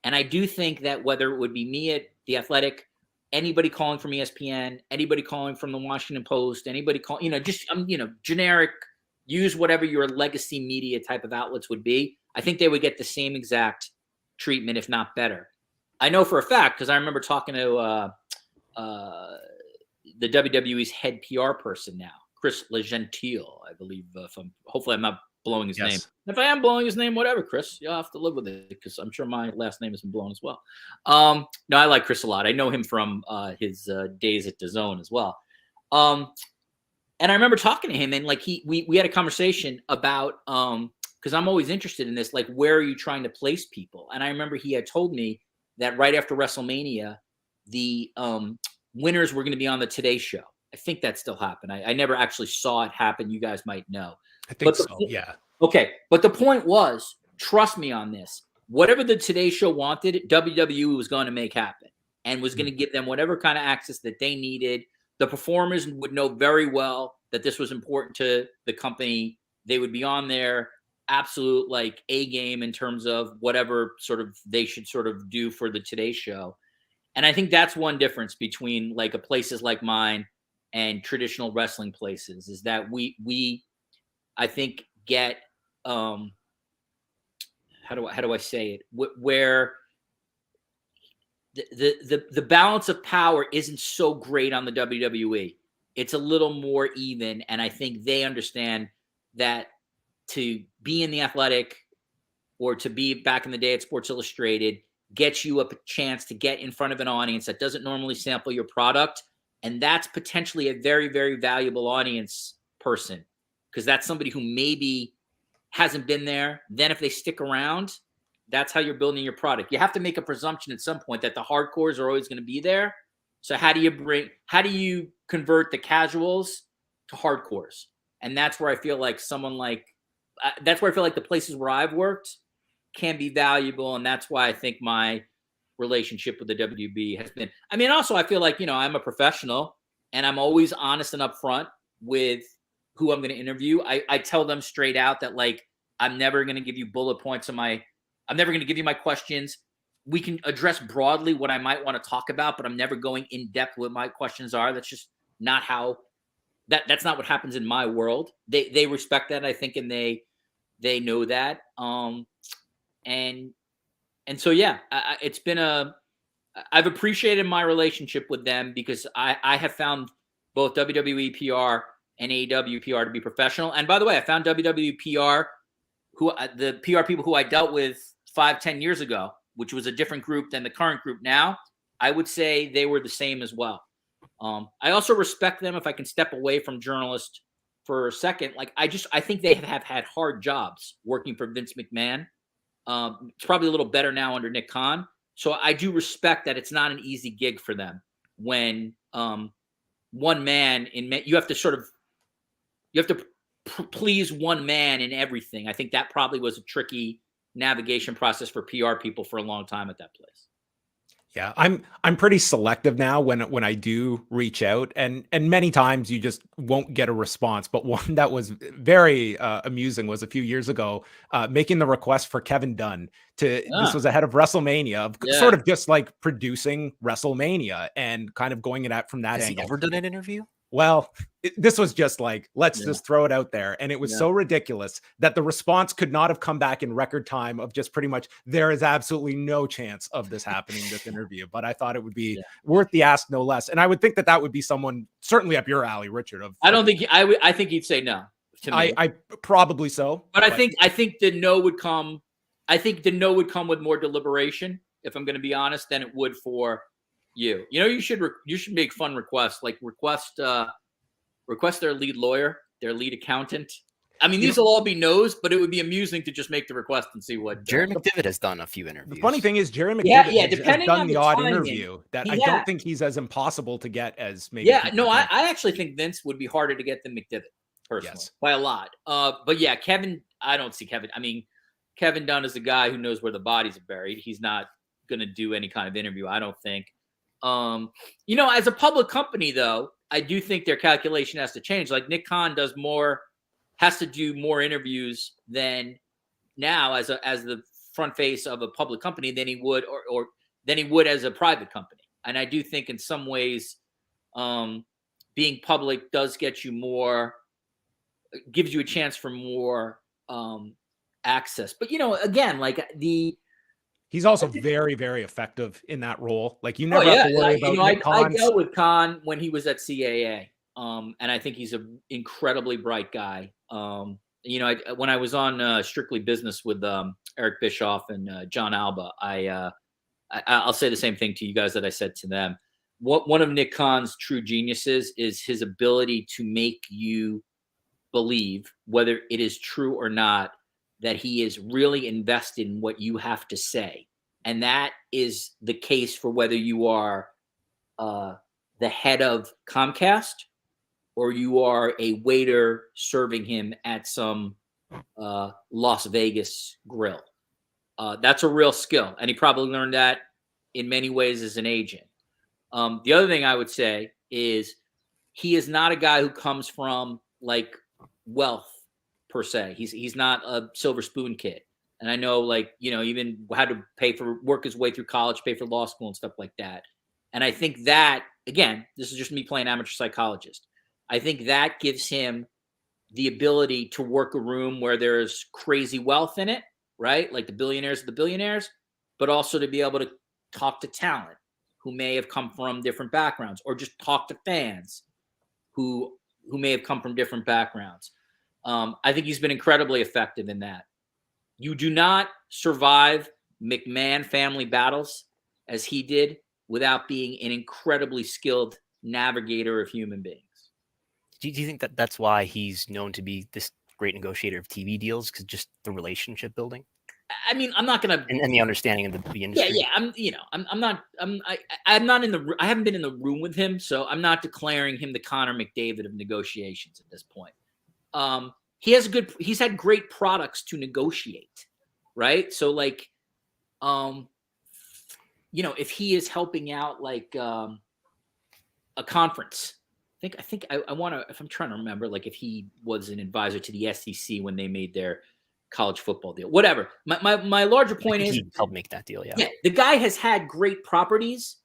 And I do think that whether it would be me at The Athletic, anybody calling from ESPN, anybody calling from the Washington Post, anybody calling, just, generic, use whatever your legacy media type of outlets would be, I think they would get the same exact treatment, if not better. I know for a fact, because I remember talking to the WWE's head PR person now, Chris LeGentile, I believe. Hopefully I'm not blowing his name. If I am blowing his name, whatever, Chris, you'll have to live with it because I'm sure my last name has been blown as well. No, I like Chris a lot. I know him from his days at DAZN as well. And I remember talking to him, and like we had a conversation about because I'm always interested in this, like, where are you trying to place people? And I remember he had told me that right after WrestleMania, the winners were going to be on the Today Show. I think that still happened. I never actually saw it happen. You guys might know. I think so, yeah. Okay, but the point was, trust me on this. Whatever the Today Show wanted, WWE was going to make happen and was going to give them whatever kind of access that they needed. The performers would know very well that this was important to the company. They would be on their absolute like A game in terms of whatever sort of they should sort of do for the Today Show. And I think that's one difference between like a places like mine and traditional wrestling places is that we I think get how do I say it, where the balance of power isn't so great on the WWE. It's a little more even, and I think they understand that to be in the Athletic or to be back in the day at Sports Illustrated gets you a chance to get in front of an audience that doesn't normally sample your product, and that's potentially a very, very valuable audience person because that's somebody who maybe hasn't been there. Then if they stick around, that's how you're building your product. You have to make a presumption at some point that the hardcores are always going to be there. So how do you convert the casuals to hardcores? And that's where I feel like the places where I've worked can be valuable. And that's why I think my relationship with the WB has been, also I feel like, I'm a professional and I'm always honest and upfront with who I'm going to interview. I tell them straight out that like, I'm never going to give you bullet points I'm never going to give you my questions. We can address broadly what I might want to talk about, but I'm never going in depth what my questions are. That's just not how that's not what happens in my world. They respect that, I think, and they know that. And so, yeah, it's been I've appreciated my relationship with them because I have found both WWE PR and AEW PR to be professional. And by the way, I found WWE PR, the PR people who I dealt with 5-10 years ago, which was a different group than the current group now, I would say they were the same as well. I also respect them if I can step away from journalists for a second. Like I think they have had hard jobs working for Vince McMahon. It's probably a little better now under Nick Khan. So I do respect that it's not an easy gig for them when one man you have to sort of You have to please one man in everything. I think that probably was a tricky navigation process for PR people for a long time at that place. Yeah, I'm pretty selective now when I do reach out, and many times you just won't get a response. But one that was very amusing was a few years ago, making the request for Kevin Dunn to. This was ahead of WrestleMania, sort of just like producing WrestleMania and kind of going at it from that Has angle. he ever done an interview? Well, this was just like, let's just throw it out there. And it was so ridiculous that the response could not have come back in record time of just pretty much, there is absolutely no chance of this happening, this interview. But I thought it would be worth the ask, no less. And I would think that that would be someone certainly up your alley, Richard. I don't think I think he'd say no to me. I probably so. But I think the no would come. I think the no would come with more deliberation, if I'm going to be honest, than it would for you. You know, you should make fun requests, like request their lead lawyer, their lead accountant. I mean, these will all be no's, but it would be amusing to just make the request and see what. Jerry McDivitt has done a few interviews. The funny thing is, Jerry McDivitt has done the odd timing, interview that I don't think he's as impossible to get as maybe. Yeah, no, I actually think Vince would be harder to get than McDivitt, personally, by a lot. But yeah, Kevin, I don't see Kevin. I mean, Kevin Dunn is a guy who knows where the bodies are buried. He's not going to do any kind of interview, I don't think. You know, as a public company, though, I do think their calculation has to change. Like Nick Khan has to do more interviews than now as the front face of a public company than he would or than he would as a private company. And I do think in some ways, being public does get you more, gives you a chance for more access. But you know, again, like he's also very, very effective in that role. Like you never have to worry about Nick Khan. I dealt with Khan when he was at CAA, and I think he's an incredibly bright guy. You know, when I was on Strictly Business with Eric Bischoff and John Alba, I'll say the same thing to you guys that I said to them. One of Nick Khan's true geniuses is his ability to make you believe, whether it is true or not, that he is really invested in what you have to say. And that is the case for whether you are the head of Comcast or you are a waiter serving him at some Las Vegas grill. That's a real skill. And he probably learned that in many ways as an agent. The other thing I would say is he is not a guy who comes from like wealth per se. He's not a silver spoon kid. And I know, like, you know, even had to work his way through college, pay for law school and stuff like that. And I think that, again, this is just me playing amateur psychologist. I think that gives him the ability to work a room where there's crazy wealth in it, right? Like the billionaires of the billionaires, but also to be able to talk to talent who may have come from different backgrounds, or just talk to fans who may have come from different backgrounds. I think he's been incredibly effective in that. You do not survive McMahon family battles as he did without being an incredibly skilled navigator of human beings. Do you think that that's why he's known to be this great negotiator of TV deals? Because just the relationship building? I mean, I'm not gonna and the understanding of the industry. Yeah. I'm not in the. I haven't been in the room with him, so I'm not declaring him the Connor McDavid of negotiations at this point. He's had great products to negotiate, right? So like, you know, if he is helping out like a conference, I think I want to, if I'm trying to remember, like if he was an advisor to the SEC when they made their college football deal, whatever. My larger point is he helped make that deal. Yeah, the guy has had great properties.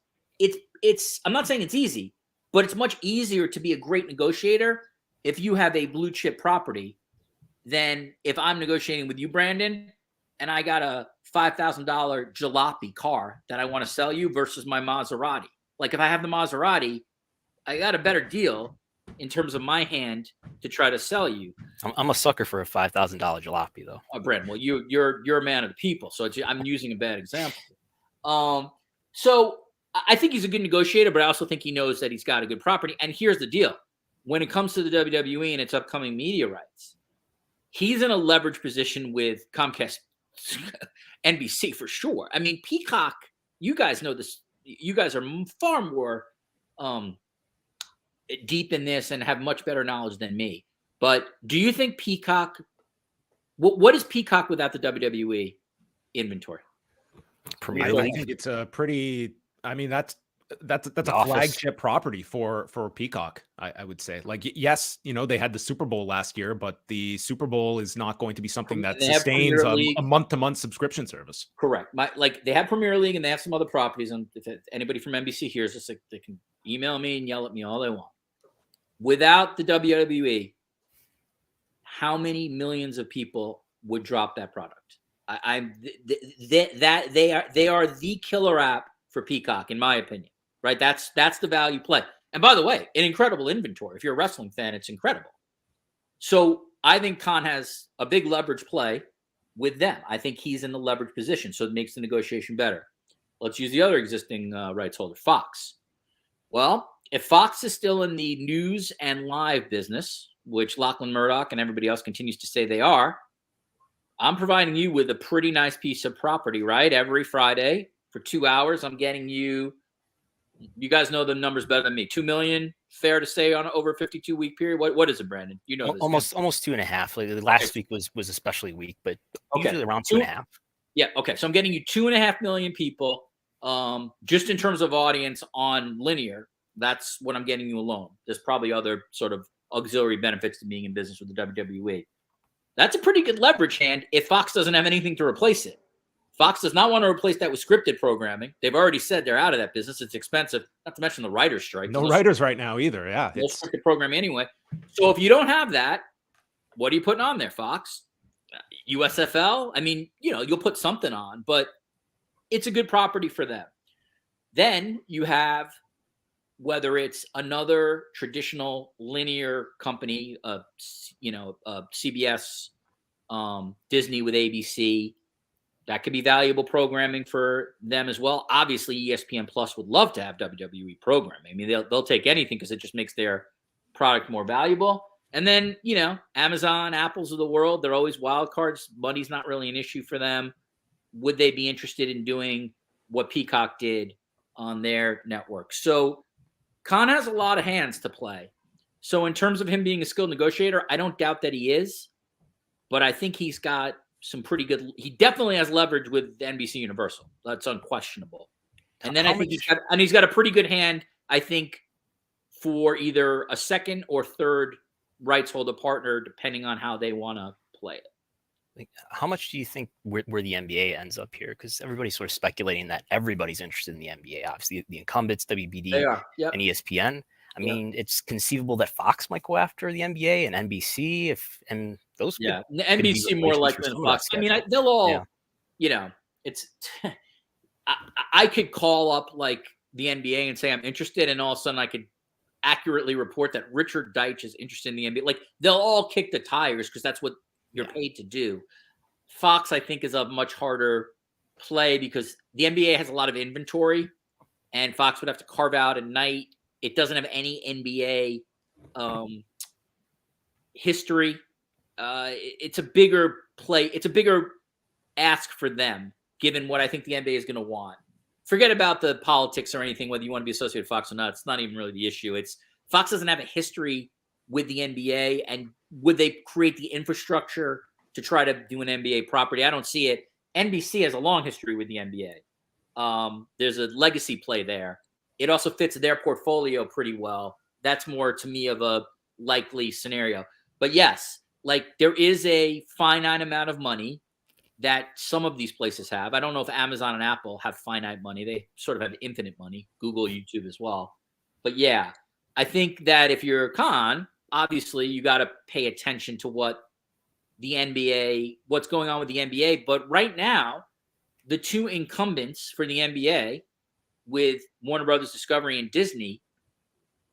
I'm not saying it's easy, but it's much easier to be a great negotiator if you have a blue chip property than if I'm negotiating with you, Brandon, and I got a $5,000 jalopy car that I want to sell you versus my Maserati. Like if I have the Maserati, I got a better deal in terms of my hand to try to sell you. I'm a sucker for a $5,000 jalopy, though. Oh, Brandon, well, you're a man of the people, so I'm using a bad example. So I think he's a good negotiator, but I also think he knows that he's got a good property. And here's the deal: when it comes to the WWE and its upcoming media rights, he's in a leverage position with Comcast, NBC for sure. I mean, Peacock, you guys know this. You guys are far more deep in this and have much better knowledge than me. But do you think Peacock? What is Peacock without the WWE inventory? I think it's a pretty. I mean, that's a flagship property for Peacock. I would say, like, yes, they had the Super Bowl last year, but the Super Bowl is not going to be something that sustains a month-to-month subscription service. Correct. They have Premier League and they have some other properties. And if anybody from NBC hears this, they can email me and yell at me all they want. Without the WWE, how many millions of people would drop that product? They are the killer app for Peacock, in my opinion. Right? That's the value play. And by the way, an incredible inventory. If you're a wrestling fan, it's incredible. So I think Khan has a big leverage play with them. I think he's in the leverage position, so it makes the negotiation better. Let's use the other existing rights holder, Fox. Well, if Fox is still in the news and live business, which Lachlan Murdoch and everybody else continues to say they are, I'm providing you with a pretty nice piece of property, right? Every Friday for 2 hours, I'm getting you. You guys know the numbers better than me. 2 million, fair to say, on over a 52-week period. What is it, Brandon? You know, this almost 2.5. Like last week was especially weak, but usually around 2.5. Yeah. Okay. So I'm getting you 2.5 million people, just in terms of audience on linear. That's what I'm getting you alone. There's probably other sort of auxiliary benefits to being in business with the WWE. That's a pretty good leverage hand if Fox doesn't have anything to replace it. Fox does not want to replace that with scripted programming. They've already said they're out of that business. It's expensive. Not to mention the writers' strike. No writers right now either. Yeah. No scripted programming anyway. So if you don't have that, what are you putting on there, Fox? USFL? I mean, you'll put something on, but it's a good property for them. Then you have, whether it's another traditional linear company, CBS, Disney with ABC, that could be valuable programming for them as well. Obviously, ESPN Plus would love to have WWE programming. I mean, they'll take anything because it just makes their product more valuable. And then, Amazon, Apples of the world, they're always wild cards. Money's not really an issue for them. Would they be interested in doing what Peacock did on their network? So Khan has a lot of hands to play. So in terms of him being a skilled negotiator, I don't doubt that he is, but I think he's got some pretty good. He definitely has leverage with NBC Universal. That's unquestionable. And then I think he's got a pretty good hand, I think, for either a second or third rights holder partner, depending on how they want to play it. Like, how much do you think where the NBA ends up here? Because everybody's sort of speculating that everybody's interested in the NBA. Obviously, the incumbents, WBD and ESPN. I mean, it's conceivable that Fox might go after the NBA and NBC and those. Yeah, NBC more likely than Fox. I mean, they'll all, it's. I could call up like the NBA and say I'm interested, and all of a sudden I could accurately report that Richard Deitsch is interested in the NBA. Like they'll all kick the tires because that's what you're paid to do. Fox, I think, is a much harder play because the NBA has a lot of inventory, and Fox would have to carve out a night. It doesn't have any NBA history. It's a bigger play. It's a bigger ask for them, given what I think the NBA is going to want. Forget about the politics or anything, whether you want to be associated with Fox or not. It's not even really the issue. It's Fox doesn't have a history with the NBA, and would they create the infrastructure to try to do an NBA property? I don't see it. NBC has a long history with the NBA. There's a legacy play there. It also fits their portfolio pretty well. That's more to me of a likely scenario. But yes, like there is a finite amount of money that some of these places have. I don't know if Amazon and Apple have finite money. They sort of have infinite money. Google, YouTube as well. But yeah, I think that if you're Khan, obviously you got to pay attention to what the NBA, what's going on with the NBA. But right now, the two incumbents for the NBA with Warner Brothers Discovery and Disney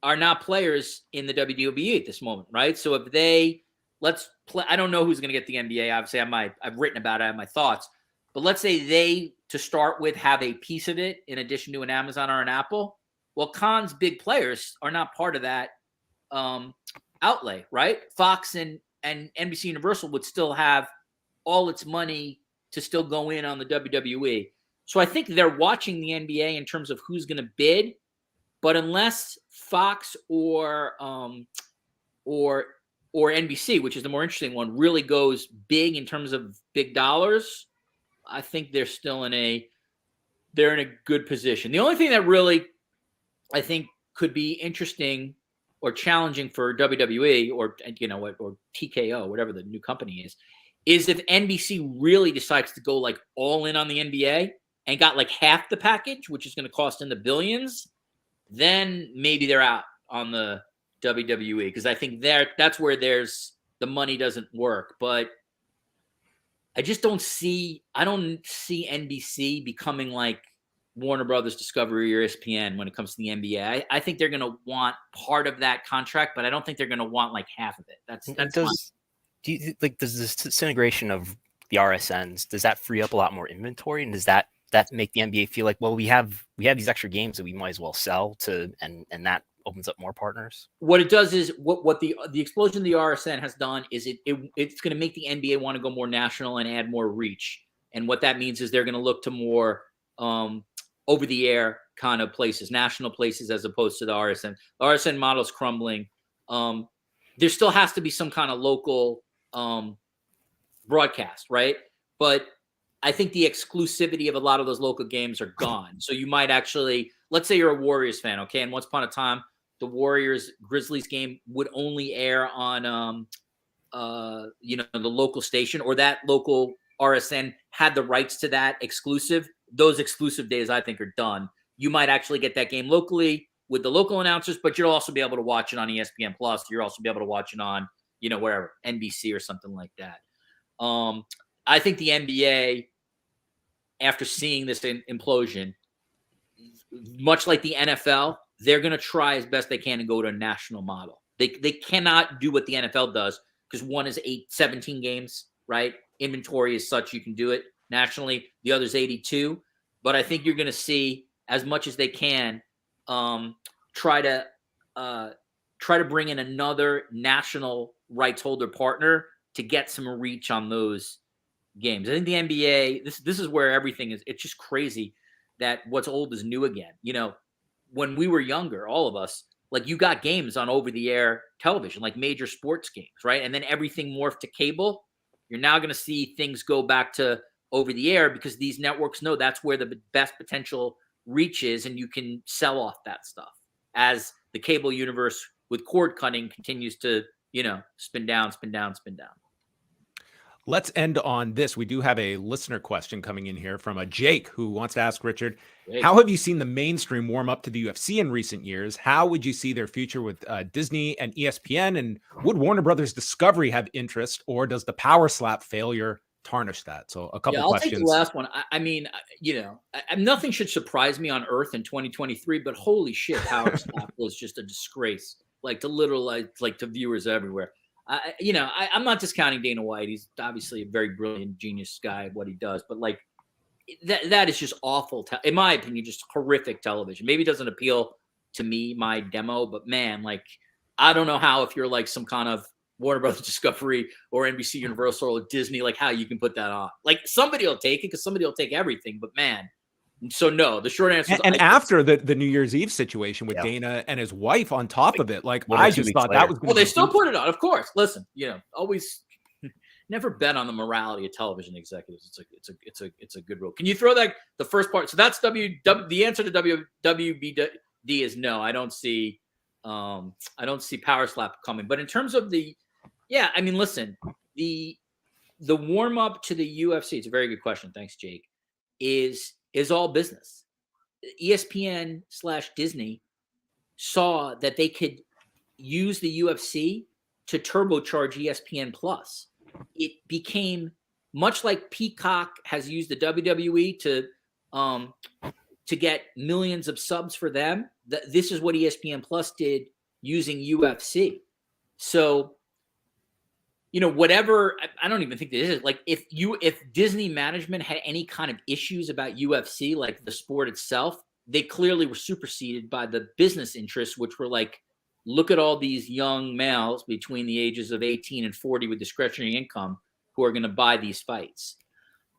are not players in the WWE at this moment, right? So if they, let's play, I don't know who's going to get the NBA. Obviously, I've written about it, I have my thoughts. But let's say they, to start with, have a piece of it in addition to an Amazon or an Apple. Well, Khan's big players are not part of that outlay, right? Fox and NBC Universal would still have all its money to still go in on the WWE. So I think they're watching the NBA in terms of who's going to bid, but unless Fox or or NBC, which is the more interesting one, really goes big in terms of big dollars, I think they're still in a good position. The only thing that really I think could be interesting or challenging for WWE or TKO, whatever the new company is if NBC really decides to go like all in on the NBA and got like half the package, which is going to cost in the billions, then maybe they're out on the WWE, because I think that's where the money doesn't work. But I don't see NBC becoming like Warner Brothers Discovery or ESPN when it comes to the NBA. I think they're going to want part of that contract, but I don't think they're going to want like half of it. Do you like, does this disintegration of the RSNs, does that free up a lot more inventory, and does that make the NBA feel like, well, we have these extra games that we might as well sell to, and that opens up more partners? What it does is what the explosion of the RSN has done is it's going to make the NBA want to go more national and add more reach. And what that means is they're going to look to more over the air kind of places, national places, as opposed to the RSN. The RSN model is crumbling. There still has to be some kind of local broadcast, right? But I think the exclusivity of a lot of those local games are gone. So you might actually, let's say you're a Warriors fan, okay? And once upon a time, the Warriors-Grizzlies game would only air on, the local station, or that local RSN had the rights to that exclusive. Those exclusive days, I think, are done. You might actually get that game locally with the local announcers, but you'll also be able to watch it on ESPN Plus. You'll also be able to watch it on, wherever, NBC or something like that. I think the NBA, after seeing this implosion, much like the NFL, they're going to try as best they can and go to a national model. They cannot do what the NFL does, because one is 17 games, right? Inventory is such you can do it nationally. The other's 82. But I think you're going to see, as much as they can, try to bring in another national rights holder partner to get some reach on those games. I think the NBA, this is where everything is. It's just crazy that what's old is new again. When we were younger, all of us, like, you got games on over-the-air television, like major sports games, right? And then everything morphed to cable. You're now going to see things go back to over-the-air, because these networks know that's where the best potential reach is, and you can sell off that stuff as the cable universe with cord cutting continues to, spin down, spin down, spin down. Let's end on this. We do have a listener question coming in here from a Jake, who wants to ask Richard, how have you seen the mainstream warm up to the UFC in recent years? How would you see their future with Disney and ESPN? And would Warner Brothers Discovery have interest, or does the Power Slap failure tarnish that? So a couple questions. I'll take the last one. I mean, nothing should surprise me on Earth in 2023, but holy shit, Power Slap was just a disgrace, like to viewers everywhere. I'm not discounting Dana White. He's obviously a very brilliant, genius guy at what he does. But like that is just awful. In my opinion, just horrific television. Maybe it doesn't appeal to me, my demo, but man, like, I don't know how, if you're like some kind of Warner Brothers Discovery or NBC Universal or Disney, like how you can put that on. Like, somebody will take it, because somebody will take everything. But man, so no, the short answer is, and after the New Year's Eve situation with Dana and his wife on top of it, like, I just thought that was going to they still put it on, of course. Listen, always never bet on the morality of television executives. It's a good rule. Can you throw that the first part? So that's the answer to WBD is no. I don't see Power Slap coming. But in terms of listen, the warm up to the UFC, it's a very good question. Thanks, Jake. Is all business. ESPN/Disney saw that they could use the UFC to turbocharge ESPN Plus. It became much like Peacock has used the WWE to get millions of subs for them. This is what ESPN Plus did using UFC. So, whatever, I don't even think this is like, if Disney management had any kind of issues about UFC, like the sport itself, they clearly were superseded by the business interests, which were like, look at all these young males between the ages of 18 and 40 with discretionary income who are going to buy these fights.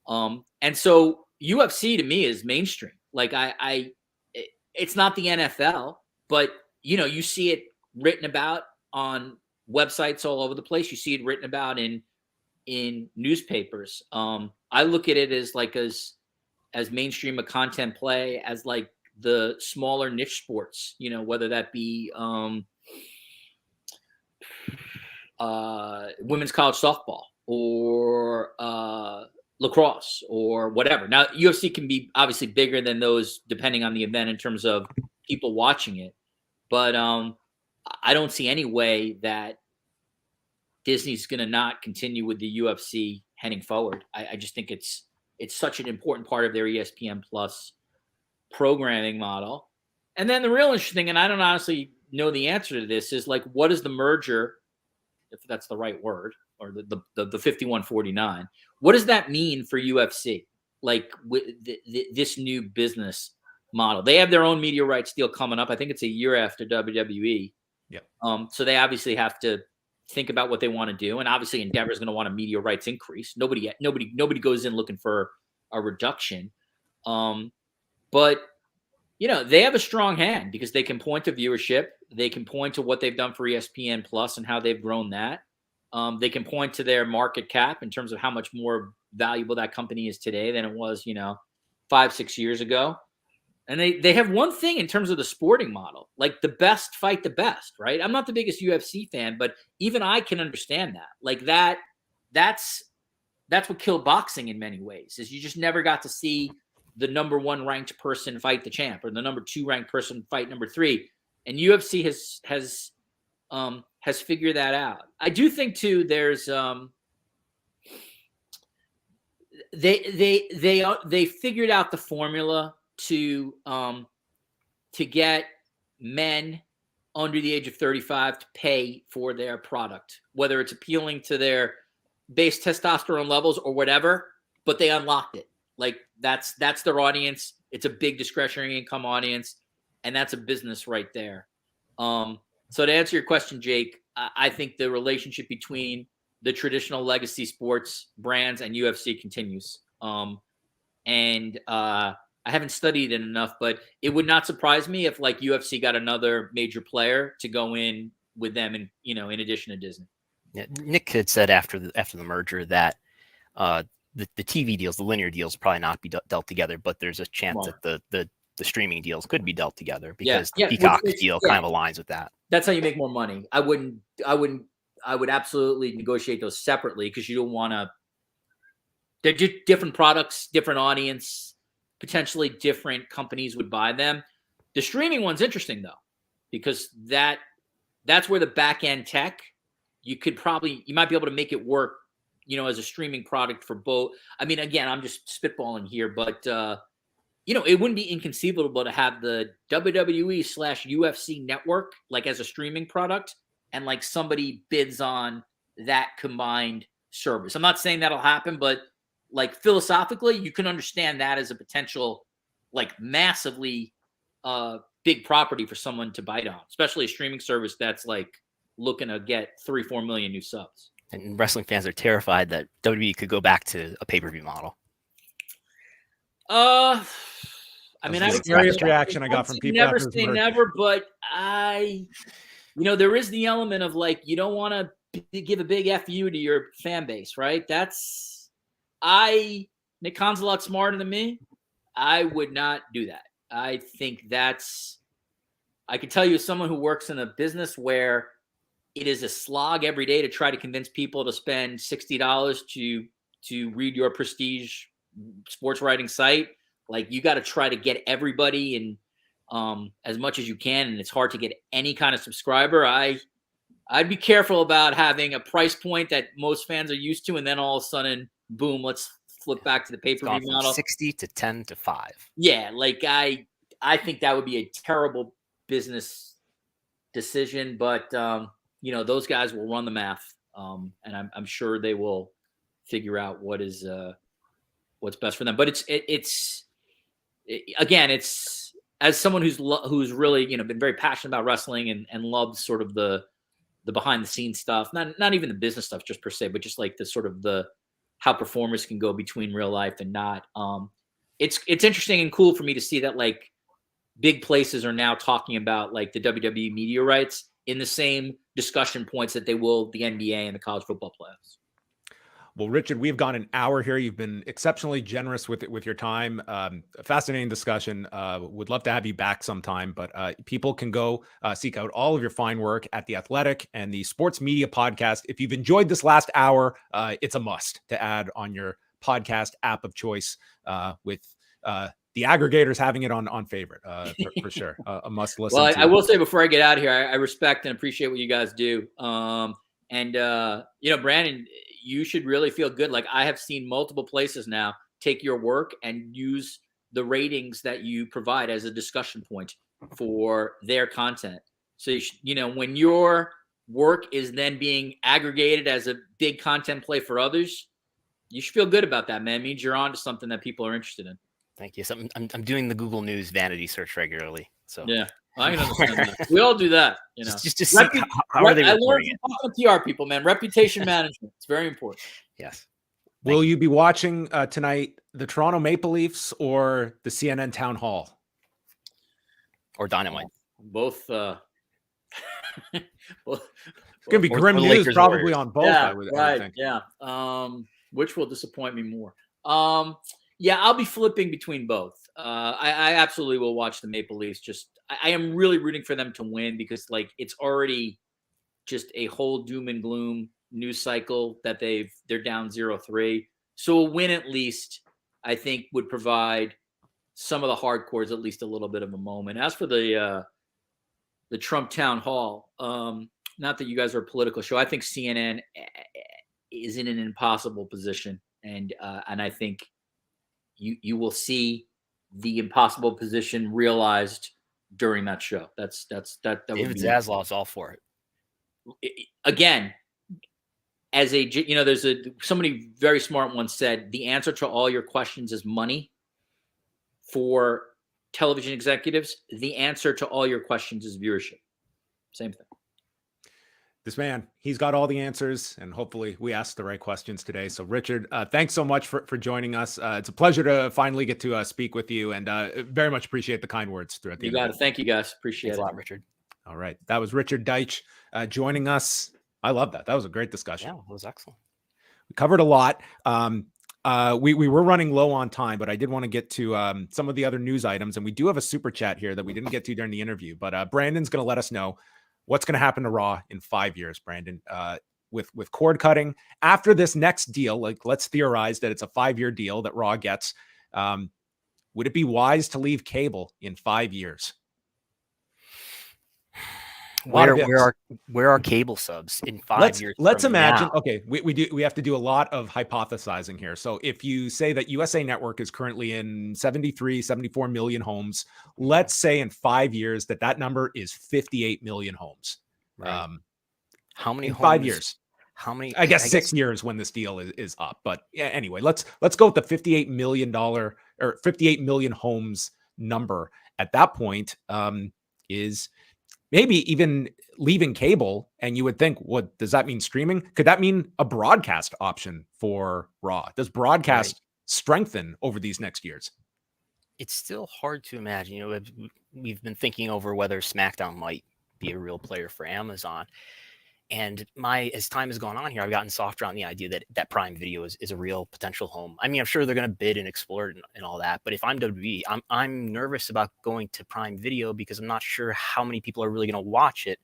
And so UFC to me is mainstream. Like it's not the NFL, but you see it written about on websites all over the place. You see it written about in newspapers. I look at it as like as mainstream a content play as like the smaller niche sports, you know, whether that be women's college softball or lacrosse or whatever. Now, UFC can be obviously bigger than those depending on the event in terms of people watching it. But I don't see any way that Disney's going to not continue with the UFC heading forward. I just think it's such an important part of their ESPN Plus programming model. And then the real interesting thing, and I don't honestly know the answer to this, is like, what is the merger, if that's the right word, or the 5149? What does that mean for UFC? Like with this new business model, they have their own media rights deal coming up. I think it's a year after WWE. Yeah. So they obviously have to think about what they want to do, and obviously Endeavor is going to want a media rights increase. Nobody goes in looking for a reduction. But you know, they have a strong hand because they can point to viewership. They can point to what they've done for ESPN Plus and how they've grown that. They can point to their market cap in terms of how much more valuable that company is today than it was, you know, 5-6 years ago. And they have one thing in terms of the sporting model, like the best fight the best, right? I'm not the biggest UFC fan, but even I can understand that. Like that's what killed boxing in many ways, is you just never got to see the number 1 ranked person fight the champ or the number 2 ranked person fight number 3. And UFC has figured that out. I do think too, there's they figured out the formula to get men under the age of 35 to pay for their product, whether it's appealing to their base testosterone levels or whatever, but they unlocked it. Like that's their audience. It's a big discretionary income audience, and that's a business right there. So to answer your question, Jake, I think the relationship between the traditional legacy sports brands and UFC continues. I haven't studied it enough, but it would not surprise me if like UFC got another major player to go in with them, and you know, in addition to Disney. Yeah, Nick had said after the merger that the TV deals, the linear deals, will probably not be dealt together, but there's a chance that the streaming deals could be dealt together because the Peacock deal kind of aligns with that. That's how you make more money. I would absolutely negotiate those separately because you don't want to. They're just different products, different audience. Potentially different companies would buy them. The streaming one's interesting though, because that's where the back end tech, you might be able to make it work, you know, as a streaming product for both. I mean, again, I'm just spitballing here, but you know, it wouldn't be inconceivable to have the WWE/UFC network like as a streaming product, and like somebody bids on that combined service. I'm not saying that'll happen, but like philosophically, you can understand that as a potential, like massively big property for someone to bite on, especially a streaming service that's like looking to get 3-4 million new subs. And wrestling fans are terrified that WWE could go back to a pay-per-view model. I mean, the scariest reaction I got from people. Never say never, but you know, there is the element of like, you don't want to give a big FU to your fan base, right? Nick Khan's a lot smarter than me. I would not do that. I think I can tell you as someone who works in a business where it is a slog every day to try to convince people to spend $60 to read your prestige sports writing site. Like you got to try to get everybody and as much as you can. And it's hard to get any kind of subscriber. I'd be careful about having a price point that most fans are used to. And then all of a sudden, boom, let's flip back to the pay-per-view model. 60 to 10 to 5. Yeah, like I think that would be a terrible business decision, but you know, those guys will run the math, and I'm sure they will figure out what's best for them. But it's again, it's as someone who's really, you know, been very passionate about wrestling and loves sort of the behind the scenes stuff, not even the business stuff just per se, but just like the sort of how performers can go between real life and not. It's interesting and cool for me to see that like big places are now talking about like the WWE media rights. in the same discussion points that they will the NBA and the college football playoffs. Well, Richard, we've gone an hour here. You've been exceptionally generous with your time. Fascinating discussion. Would love to have you back sometime, but people can go seek out all of your fine work at The Athletic and the Sports Media Podcast. If you've enjoyed this last hour, it's a must to add on your podcast app of choice, with the aggregators having it on favorite, for sure. A must listen. Well, I will say before I get out of here, I respect and appreciate what you guys do. Brandon, you should really feel good. Like, I have seen multiple places now take your work and use the ratings that you provide as a discussion point for their content. So, when your work is then being aggregated as a big content play for others, you should feel good about that, man. It means you're on to something that people are interested in. Thank you. So I'm doing the Google News vanity search regularly. So yeah. I can understand that. We all do that, Just see how are they reporting it? I learned from PR people, man. Reputation management. It's very important. Yes. Will you be watching tonight the Toronto Maple Leafs or the CNN Town Hall? Or Dynamite? Both. It's going to be grim news probably on both. Yeah, I think. Yeah. Which will disappoint me more? Yeah, I'll be flipping between both. I absolutely will watch the Maple Leafs. I am really rooting for them to win because, like, it's already just a whole doom and gloom news cycle that they're down 0-3. So a win at least, I think, would provide some of the hardcores at least a little bit of a moment. As for the Trump Town Hall, not that you guys are a political show, I think CNN is in an impossible position, and I think you will see the impossible position realized during that show. That David Zaslaw's all for it. Again, as somebody very smart once said, the answer to all your questions is money. For television executives, the answer to all your questions is viewership. Same thing. This man, he's got all the answers, and hopefully we asked the right questions today. So Richard, thanks so much for joining us. It's a pleasure to finally get to speak with you, and very much appreciate the kind words throughout the interview. You got it. Thank you, guys. Appreciate it a lot, Richard. All right. That was Richard Deitsch joining us. I love that. That was a great discussion. Yeah, it was excellent. We covered a lot. We were running low on time, but I did want to get to some of the other news items, and we do have a super chat here that we didn't get to during the interview, but Brandon's going to let us know what's going to happen to Raw in 5 years, Brandon, with cord cutting after this next deal. Like, let's theorize that it's a 5-year deal that Raw gets. Would it be wise to leave cable in 5 years? Where are cable subs in 5 years? Let's imagine. Now. Okay, we have to do a lot of hypothesizing here. So if you say that USA Network is currently in 74 million homes, let's say in 5 years that number is 58 million homes. Right. How many in homes? 5 years? How many? I guess 6 years when this deal is up. But yeah, anyway, let's go with the $58 million or 58 million homes number. At that point, is maybe even leaving cable, and you would think, what does that mean? Streaming? Could that mean a broadcast option for Raw? Does broadcast strengthen over these next years? It's still hard to imagine. We've been thinking over whether SmackDown might be a real player for Amazon. And as time has gone on here, I've gotten softer on the idea that Prime Video is a real potential home. I mean, I'm sure they're going to bid and explore it and all that. But if I'm WWE, I'm nervous about going to Prime Video because I'm not sure how many people are really going to watch it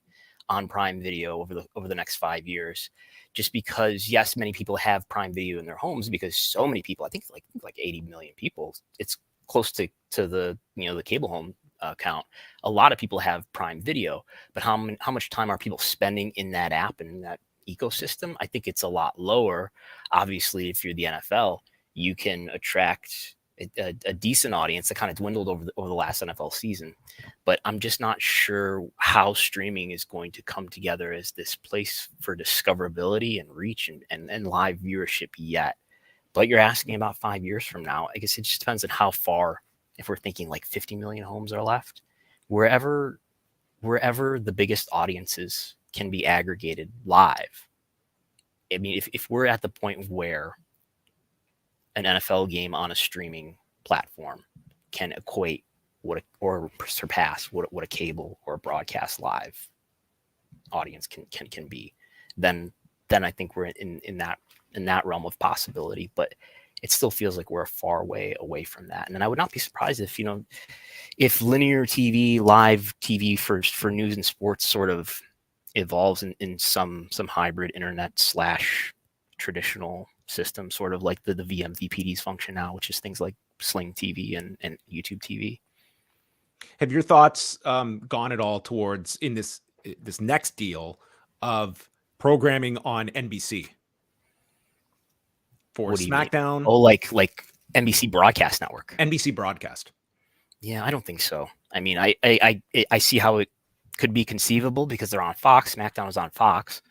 on Prime Video over the next 5 years. Just because, yes, many people have Prime Video in their homes because so many people, I think like 80 million people. It's close to the the cable home count. A lot of people have Prime Video, but how much time are people spending in that app and in that ecosystem? I think it's a lot lower. Obviously, if you're the NFL, you can attract a decent audience that kind of dwindled over the last NFL season. But I'm just not sure how streaming is going to come together as this place for discoverability and reach and live viewership yet. But you're asking about 5 years from now. I guess it just depends on how far. If we're thinking like 50 million homes are left, wherever the biggest audiences can be aggregated live. I mean, if we're at the point where an NFL game on a streaming platform can equate or surpass what a cable or a broadcast live audience can be, then I think we're in that realm of possibility. But it still feels like we're a far way away from that. And then I would not be surprised if, if linear TV, live TV for news and sports sort of evolves in some hybrid internet / traditional system, sort of like the VMVPDs function now, which is things like Sling TV and YouTube TV. Have your thoughts gone at all towards in this next deal of programming on NBC for SmackDown? Oh, like NBC Broadcast Network. NBC Broadcast. Yeah, I don't think so. I mean, I see how it could be conceivable because they're on Fox. SmackDown is on Fox,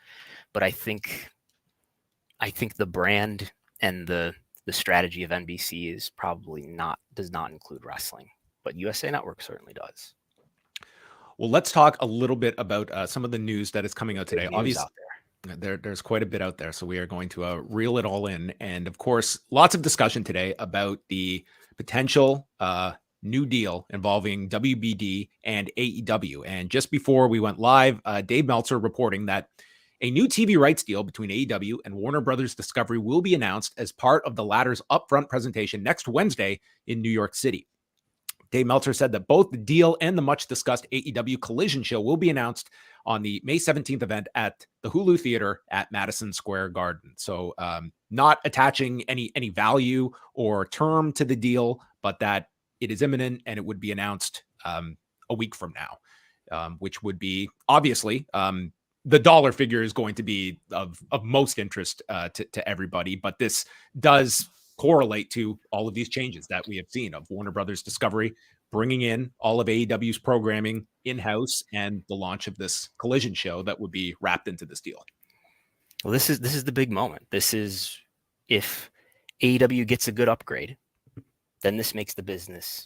but I think the brand and the strategy of NBC is probably does not include wrestling, but USA Network certainly does. Well, let's talk a little bit about some of the news that is coming out today. Obviously, there's quite a bit out there, so we are going to reel it all in. And of course, lots of discussion today about the potential new deal involving WBD and AEW. And just before we went live, Dave Meltzer reporting that a new TV rights deal between AEW and Warner Brothers Discovery will be announced as part of the latter's upfront presentation next Wednesday in New York City. Dave Meltzer said that both the deal and the much-discussed AEW Collision show will be announced on the May 17th event at the Hulu Theater at Madison Square Garden. So not attaching any value or term to the deal, but that it is imminent and it would be announced a week from now, which would be obviously the dollar figure is going to be of most interest to everybody. But this does correlate to all of these changes that we have seen of Warner Brothers Discovery bringing in all of AEW's programming in-house and the launch of this Collision show that would be wrapped into this deal. Well, this is the big moment. This is, if AEW gets a good upgrade, then this makes the business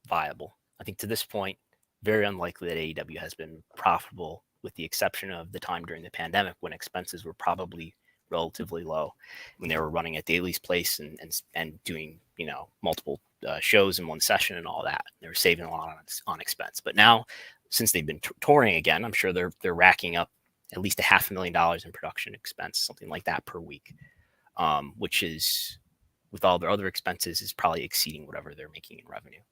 viable. I think to this point, very unlikely that AEW has been profitable, with the exception of the time during the pandemic when expenses were probably relatively low, when they were running at Daly's Place and doing multiple shows in one session and all that. They were saving a lot on expense. But now, since they've been touring again, I'm sure they're racking up at least $500,000 in production expense, something like that per week, which is, with all their other expenses, is probably exceeding whatever they're making in revenue.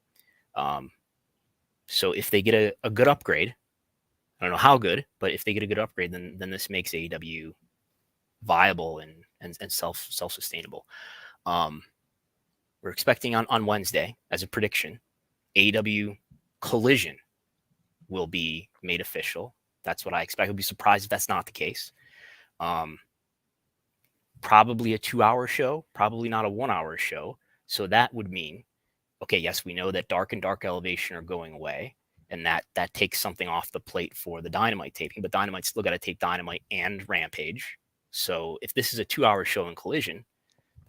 So if they get a good upgrade, I don't know how good, but if they get a good upgrade, then this makes AEW viable and self-sustainable. We're expecting on Wednesday, as a prediction, AEW Collision will be made official. That's what I expect. I'll be surprised if that's not the case. Probably a 2-hour show, probably not a 1-hour show. So that would mean, okay, yes, we know that Dark and Dark Elevation are going away, and that takes something off the plate for the Dynamite taping, but Dynamite still got to tape Dynamite and Rampage. So if this is a 2-hour show in Collision,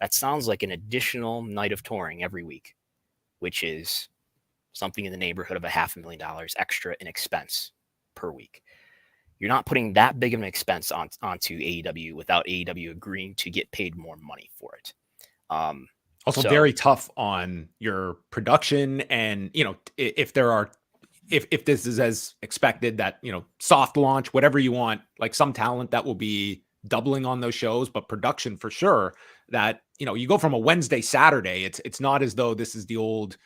that sounds like an additional night of touring every week, which is something in the neighborhood of $500,000 extra in expense per week. You're not putting that big of an expense onto AEW without AEW agreeing to get paid more money for it. Also very tough on your production. And, if this is as expected, that, soft launch, whatever you want, like some talent that will be doubling on those shows, but production for sure, that, you go from a Wednesday, Saturday, it's not as though this is the old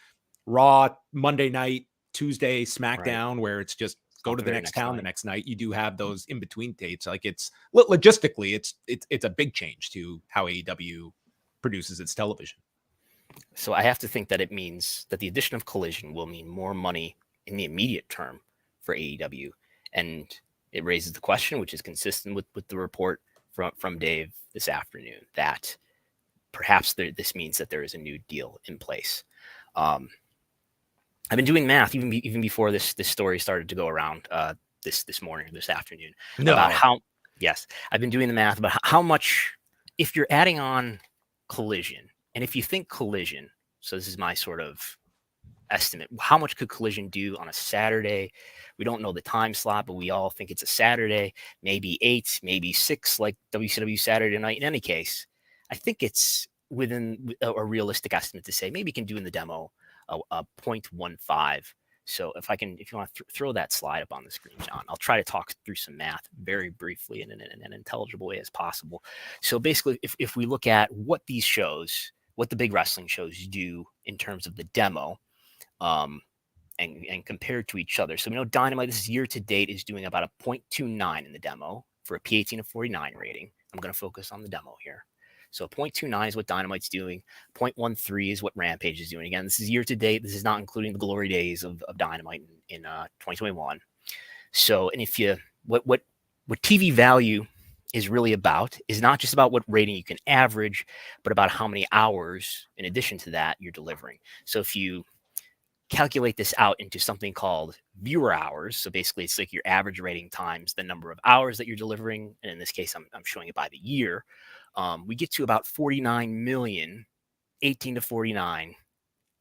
Raw Monday night, Tuesday SmackDown, right, where it's just go to the next town the next night. You do have those in between dates. Like, it's logistically, it's a big change to how AEW produces its television. So I have to think that it means that the addition of Collision will mean more money in the immediate term for AEW. And it raises the question, which is consistent with the report from Dave this afternoon, that perhaps this means that there is a new deal in place. I've been doing math even before this story started to go around this morning or this afternoon. About how, yes, I've been doing the math about how much, if you're adding on Collision, and if you think Collision, so this is my sort of estimate, how much could Collision do on a Saturday? We don't know the time slot, but we all think it's a Saturday, maybe 8, maybe 6, like WCW Saturday night. In any case, I think it's within a realistic estimate to say maybe you can do in the demo a 0.15 So if you want to throw that slide up on the screen, John, I'll try to talk through some math very briefly in an intelligible way as possible. So basically, if we look at what these shows, what the big wrestling shows do in terms of the demo, and compared to each other. So we know Dynamite, this is year to date, is doing about a 0.29 in the demo for a P18 of 49 rating. I'm going to focus on the demo here. So 0.29 is what Dynamite's doing. 0.13 is what Rampage is doing. Again, this is year to date. This is not including the glory days of Dynamite in 2021. So, and if you, what TV value is really about is not just about what rating you can average, but about how many hours in addition to that you're delivering. So if you calculate this out into something called viewer hours, so basically it's like your average rating times the number of hours that you're delivering, and in this case I'm showing it by the year, we get to about 49 million 18 to 49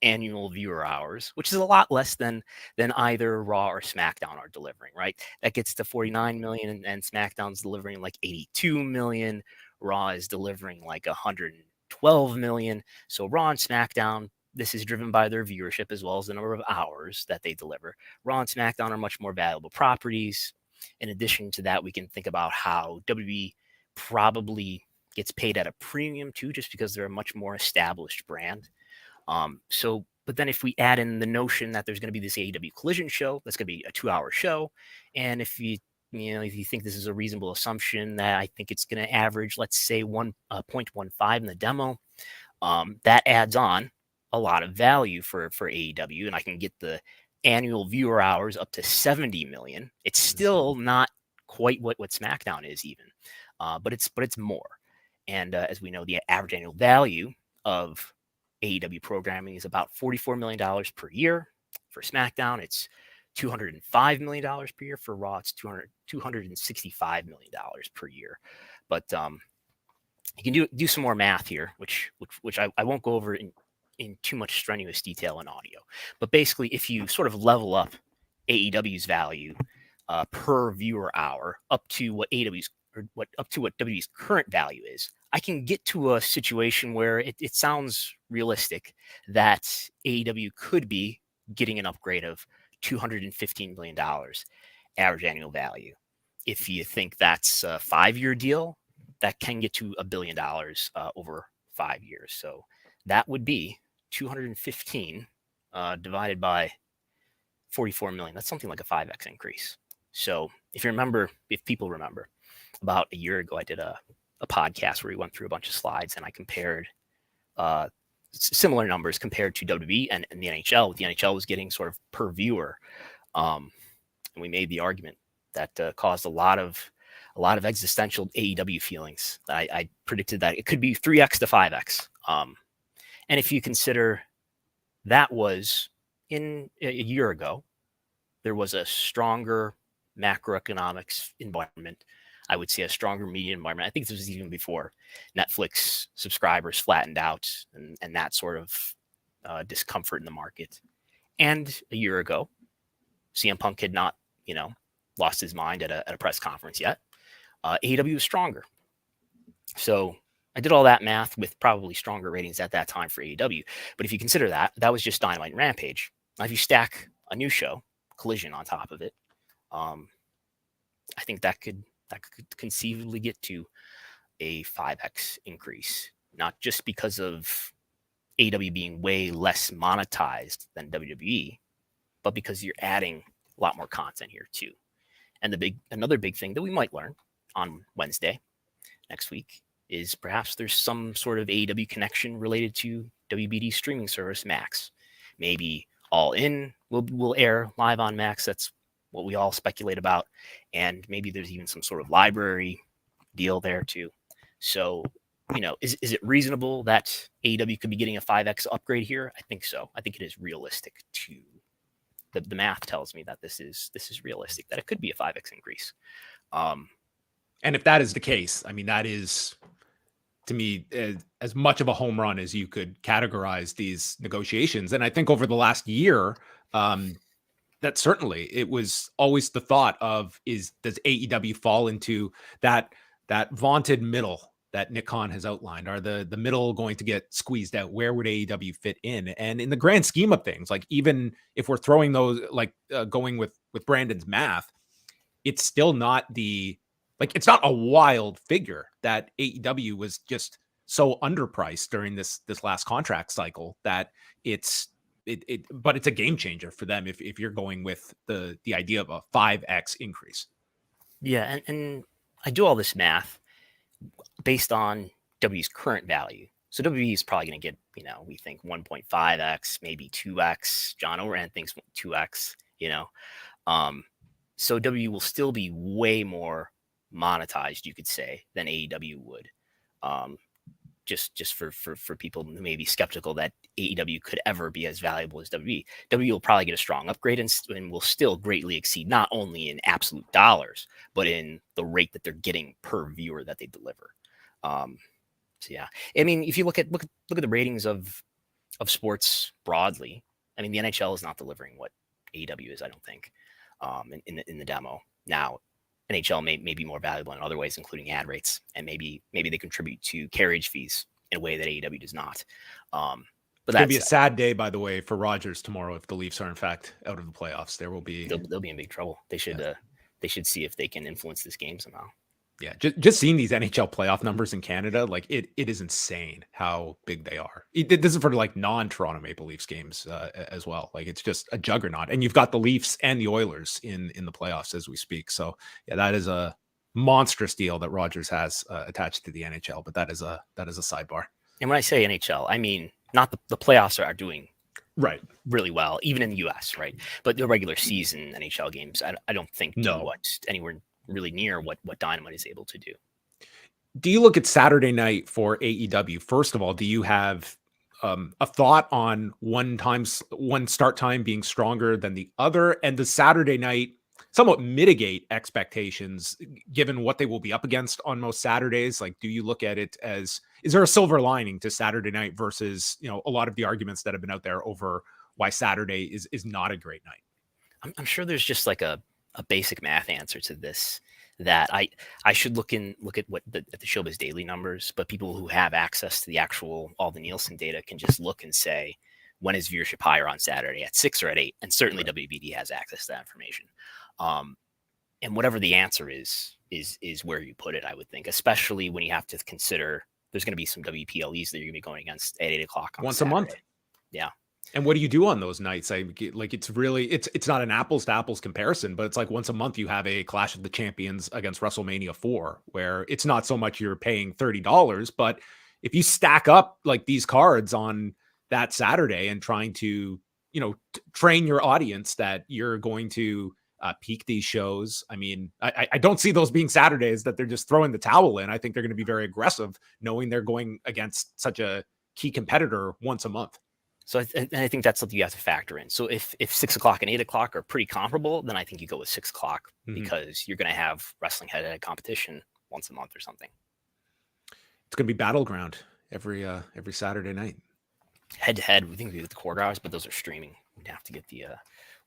annual viewer hours, which is a lot less than either Raw or SmackDown are delivering, right? That gets to 49 million, and SmackDown's delivering like 82 million. Raw is delivering like 112 million. So Raw and SmackDown, this is driven by their viewership as well as the number of hours that they deliver. Raw and SmackDown are much more valuable properties. In addition to that, we can think about how WWE probably gets paid at a premium too, just because they're a much more established brand. But then if we add in the notion that there's going to be this AEW Collision show, that's going to be a 2-hour show. And if you think this is a reasonable assumption that I think it's going to average, let's say 1.15 in the demo, that adds on a lot of value for AEW, and I can get the annual viewer hours up to 70 million. It's still not quite what SmackDown is even, but it's more. And as we know, the average annual value of AEW programming is about $44 million per year. For SmackDown, it's $205 million per year. For Raw, it's $265 million per year. But you can do some more math here, which I won't go over in too much strenuous detail in audio. But basically, if you sort of level up AEW's value per viewer hour up to what WWE's current value is, I can get to a situation where it sounds realistic that AEW could be getting an upgrade of $215 million average annual value. If you think that's a 5-year deal, that can get to $1 billion over 5 years. So that would be 215 divided by 44 million. That's something like a 5x increase. So if people remember, about a year ago, I did a podcast where we went through a bunch of slides and I compared similar numbers compared to WWE and the NHL. What the NHL was getting sort of per viewer. And we made the argument that caused a lot of existential AEW feelings. I predicted that it could be 3x to 5x. And if you consider that was in a year ago, there was a stronger macroeconomics environment. I would say a stronger media environment. I think this was even before Netflix subscribers flattened out and that sort of discomfort in the market. And a year ago, CM Punk had not, lost his mind at a press conference yet. AEW was stronger. So I did all that math with probably stronger ratings at that time for AEW. But if you consider that was just Dynamite and Rampage. Now, if you stack a new show, Collision, on top of it, I think that could conceivably get to a 5x increase, not just because of AEW being way less monetized than WWE, but because you're adding a lot more content here too. And another big thing that we might learn on Wednesday next week is perhaps there's some sort of AEW connection related to WBD streaming service Max. Maybe All In will air live on Max. That's what we all speculate about. And maybe there's even some sort of library deal there too. So, is it reasonable that AEW could be getting a 5x upgrade here? I think so. I think it is realistic to the math tells me that this is realistic, that it could be a 5x increase. And if that is the case, I mean, that is, to me, as much of a home run as you could categorize these negotiations. And I think over the last year, that certainly it was always the thought of does AEW fall into that vaunted middle that Nick Khan has outlined? Are the middle going to get squeezed out? Where would AEW fit in? And in the grand scheme of things, like even if we're throwing those, like going with Brandon's math, it's still not it's not a wild figure that AEW was just so underpriced during this last contract cycle that but it's a game changer for them if you're going with the idea of a 5x increase. Yeah, and I do all this math based on W's current value. So WWE is probably going to get, we think 1.5x, maybe 2x. John Oran thinks 2x, So W will still be way more monetized, you could say, than AEW would. Just for people who may be skeptical that AEW could ever be as valuable as WWE. WWE will probably get a strong upgrade and will still greatly exceed not only in absolute dollars, but in the rate that they're getting per viewer that they deliver. So yeah, I mean, if you look at the ratings of sports broadly, I mean, the NHL is not delivering what AEW is, I don't think, in the demo. Now, NHL may be more valuable in other ways, including ad rates, and maybe they contribute to carriage fees in a way that AEW does not. But it's gonna be a sad day, by the way, for Rogers tomorrow if the Leafs are in fact out of the playoffs. They'll be in big trouble. They should see if they can influence this game somehow. Yeah, just seeing these NHL playoff numbers in Canada, like it is insane how big they are. This is for like non-Toronto Maple Leafs games as well. Like it's just a juggernaut, and you've got the Leafs and the Oilers in the playoffs as we speak. So yeah, that is a monstrous deal that Rogers has attached to the NHL. But that is a sidebar. And when I say NHL, I mean not the playoffs are doing right really well, even in the US, right? But the regular season NHL games, I don't think do anywhere really near what Dynamite is able to do. Do you look at Saturday night for AEW? First of all, do you have a thought on one start time being stronger than the other? And does Saturday night somewhat mitigate expectations given what they will be up against on most Saturdays? Like, do you look at it as, is there a silver lining to Saturday night versus, a lot of the arguments that have been out there over why Saturday is not a great night? I'm sure there's just like a basic math answer to this, that I should look at what at the Showbiz Daily numbers, but people who have access to all the Nielsen data can just look and say, when is viewership higher on Saturday, at 6 or at 8? And certainly right. WBD has access to that information. And whatever the answer is where you put it, I would think, especially when you have to consider there's going to be some WPLEs that you're going to be going against at 8 o'clock on once Saturday. A month. Yeah. And what do you do on those nights? It's not an apples to apples comparison, but it's like once a month you have a Clash of the Champions against WrestleMania 4, where it's not so much you're paying $30, but if you stack up like these cards on that Saturday and trying to, train your audience that you're going to peak these shows. I mean, I don't see those being Saturdays that they're just throwing the towel in. I think they're going to be very aggressive, knowing they're going against such a key competitor once a month. So I think that's something you have to factor in. So if 6 o'clock and 8 o'clock are pretty comparable, then I think you go with 6 o'clock because you're going to have wrestling head-to-head competition once a month or something. It's going to be Battleground every Saturday night. Head-to-head, we think we get the quarter hours, but those are streaming. We'd have to get the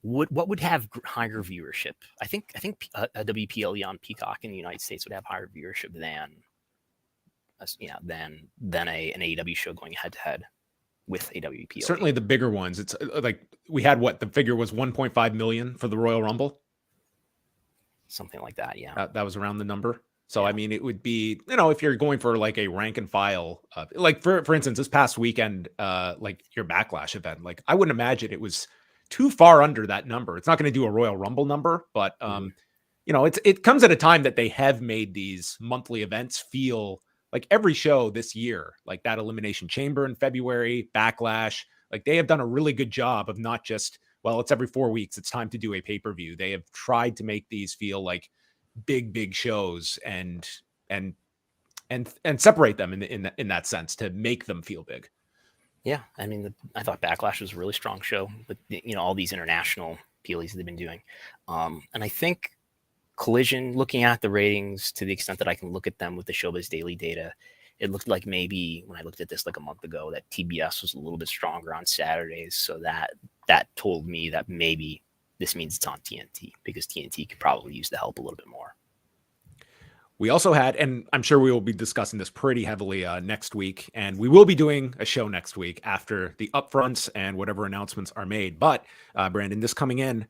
what would have higher viewership? I think a WPLE on Peacock in the United States would have higher viewership than an AEW show going head-to-head with a WPLE. Certainly the bigger ones. It's like we had the figure was 1.5 million for the Royal Rumble. Something like that, yeah. That was around the number. So, yeah. I mean, it would be, if you're going for like a rank and file, like for instance, this past weekend, like your Backlash event, like I wouldn't imagine it was too far under that number. It's not going to do a Royal Rumble number, but, it comes at a time that they have made these monthly events feel like every show this year, like that Elimination Chamber in February, Backlash, like they have done a really good job of not just, well, it's every 4 weeks, it's time to do a pay-per-view. They have tried to make these feel like big shows and separate them in that sense to make them feel big. Yeah, I mean, I thought Backlash was a really strong show, but all these international PLEs they've been doing, and I think Collision, looking at the ratings to the extent that I can look at them with the Showbiz Daily data, it looked like maybe when I looked at this like a month ago that TBS was a little bit stronger on Saturdays, so that told me that maybe this means it's on TNT because TNT could probably use the help a little bit more. We also had, and I'm sure we will be discussing this pretty heavily next week, and we will be doing a show next week after the upfronts and whatever announcements are made. But Brandon, this coming in,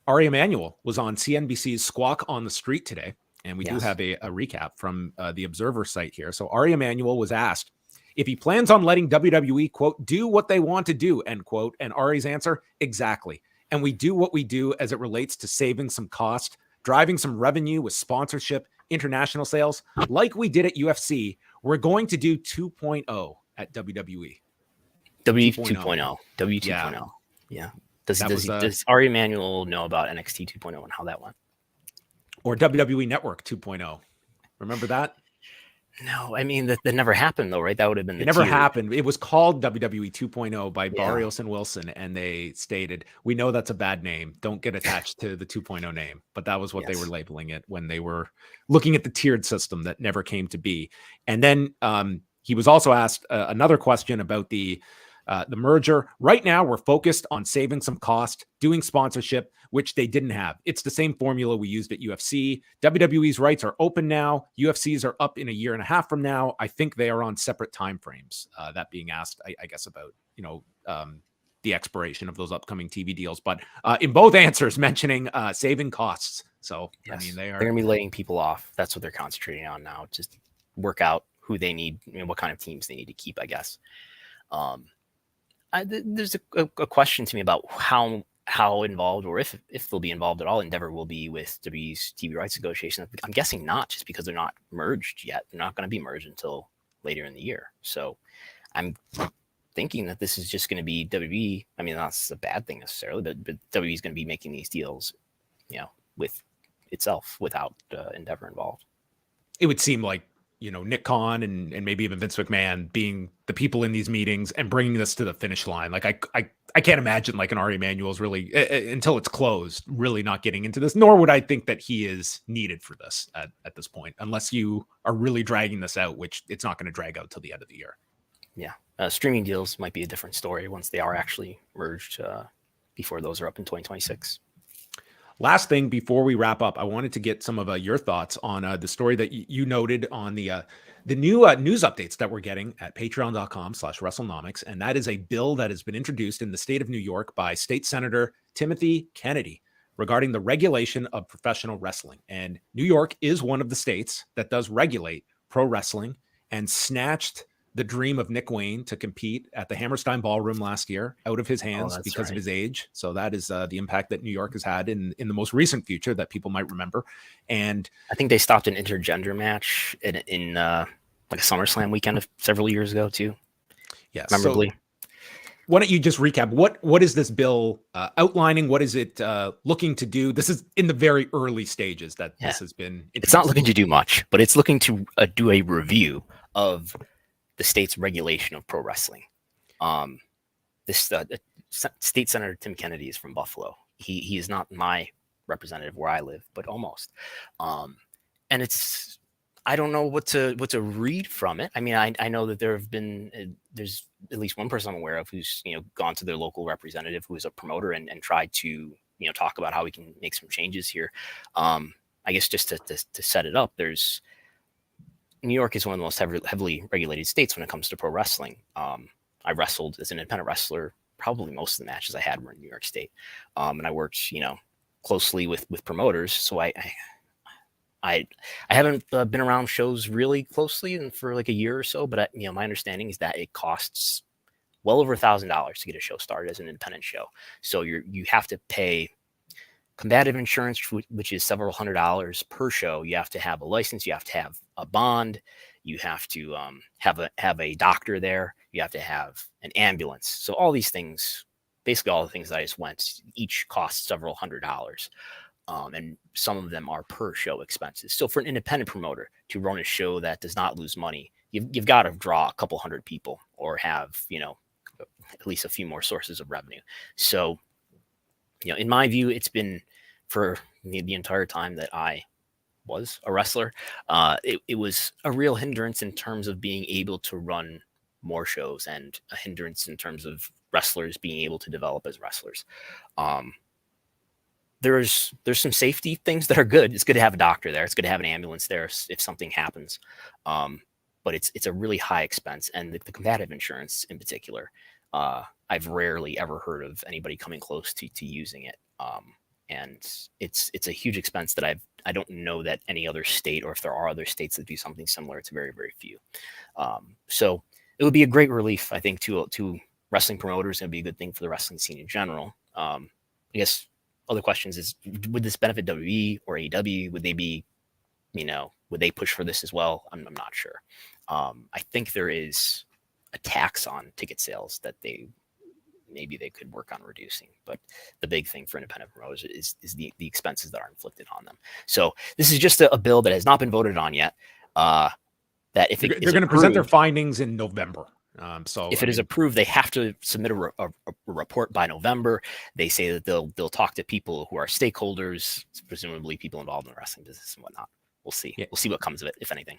Ari Emanuel was on CNBC's Squawk on the Street today, and we do have a recap from the Observer site here. So Ari Emanuel was asked if he plans on letting WWE, quote, do what they want to do, end quote. And Ari's answer, exactly. And we do what we do as it relates to saving some cost, driving some revenue with sponsorship, international sales, like we did at UFC. We're going to do 2.0 at WWE. W 2.0. W 2.0. Yeah. Does Ari Emanuel know about NXT 2.0 and how that went? Or WWE Network 2.0. Remember that? No, I mean, that never happened, though, right? That would have been the never happened. It was called WWE 2.0 by Barrios and Wilson, and they stated, we know that's a bad name. Don't get attached to the 2.0 name. But that was what they were labeling it when they were looking at the tiered system that never came to be. And then he was also asked another question about the merger. Right now, we're focused on saving some cost, doing sponsorship, which they didn't have. It's the same formula we used at UFC. WWE's rights are open now. UFC's are up in a year and a half from now. I think they are on separate timeframes. That being asked, I guess, about the expiration of those upcoming TV deals. But in both answers, mentioning saving costs. So I mean, they're going to be laying people off. That's what they're concentrating on now. Just work out who they need, what kind of teams they need to keep, I guess. There's a question to me about how involved, or if they'll be involved at all, Endeavor will be with WWE's TV rights negotiations. I'm guessing not, just because they're not merged yet. They're not going to be merged until later in the year. So I'm thinking that this is just going to be WWE. I mean, that's a bad thing necessarily, but WWE is going to be making these deals, with itself without Endeavor involved. It would seem like, Nick Khan and maybe even Vince McMahon being the people in these meetings and bringing this to the finish line. Like I can't imagine like an Ari Emanuel's really until it's closed, really not getting into this, nor would I think that he is needed for this at this point, unless you are really dragging this out, which it's not going to drag out till the end of the year. Yeah. Streaming deals might be a different story once they are actually merged before those are up in 2026. Last thing before we wrap up, I wanted to get some of your thoughts on the story that you noted on the new news updates that we're getting at patreon.com/Wrestlenomics. And that is a bill that has been introduced in the state of New York by State Senator Timothy Kennedy regarding the regulation of professional wrestling. And New York is one of the states that does regulate pro wrestling and snatched the dream of Nick Wayne to compete at the Hammerstein Ballroom last year out of his hands because of his age. So that is the impact that New York has had in the most recent future that people might remember. And I think they stopped an intergender match in like a SummerSlam weekend of several years ago too. Yeah, memorably. So why don't you just recap what is this bill outlining? What is it looking to do? This is in the very early stages that this has been. It's not looking to do much, but it's looking to do a review of the state's regulation of pro wrestling. This State Senator Tim Kennedy is from Buffalo. He is not my representative where I live, but almost. And it's, I don't know what to read from it. I mean, I know that there's at least one person I'm aware of who's gone to their local representative who is a promoter and tried to talk about how we can make some changes here. I guess just to set it up, New York is one of the most heavily regulated states when it comes to pro wrestling. I wrestled as an independent wrestler. Probably most of the matches I had were in New York State. And I worked, closely with promoters. So I haven't been around shows really closely for like a year or so, but my understanding is that it costs well over $1,000 to get a show started as an independent show. So you have to pay combative insurance, which is several $100s per show. You have to have a license. You have to have a bond. You have to have a doctor there. You have to have an ambulance. So all these things, basically all the things that I just went, each cost several $100s. And some of them are per show expenses. So for an independent promoter to run a show that does not lose money, you've got to draw a couple hundred people or have, at least a few more sources of revenue. So, in my view, it's been for the entire time that I was a wrestler, it was a real hindrance in terms of being able to run more shows and a hindrance in terms of wrestlers being able to develop as wrestlers. there's some safety things that are good. It's good to have a doctor there. It's good to have an ambulance there if something happens. But it's a really high expense, and the combative insurance in particular, I've rarely ever heard of anybody coming close to using it. And it's a huge expense that I don't know that any other state, or if there are other states that do something similar, it's very, very few. So it would be a great relief, I think, to wrestling promoters, and it'd be a good thing for the wrestling scene in general. I guess other questions is, would this benefit WWE or AEW? Would they be, would they push for this as well? I'm not sure. I think there is a tax on ticket sales that maybe they could work on reducing, but the big thing for independent promoters is the expenses that are inflicted on them. So this is just a bill that has not been voted on yet. That if they're going to present their findings in November. So if it is approved, they have to submit a report by November. They say that they'll talk to people who are stakeholders, presumably people involved in the wrestling business and whatnot. We'll see. Yeah. We'll see what comes of it, if anything.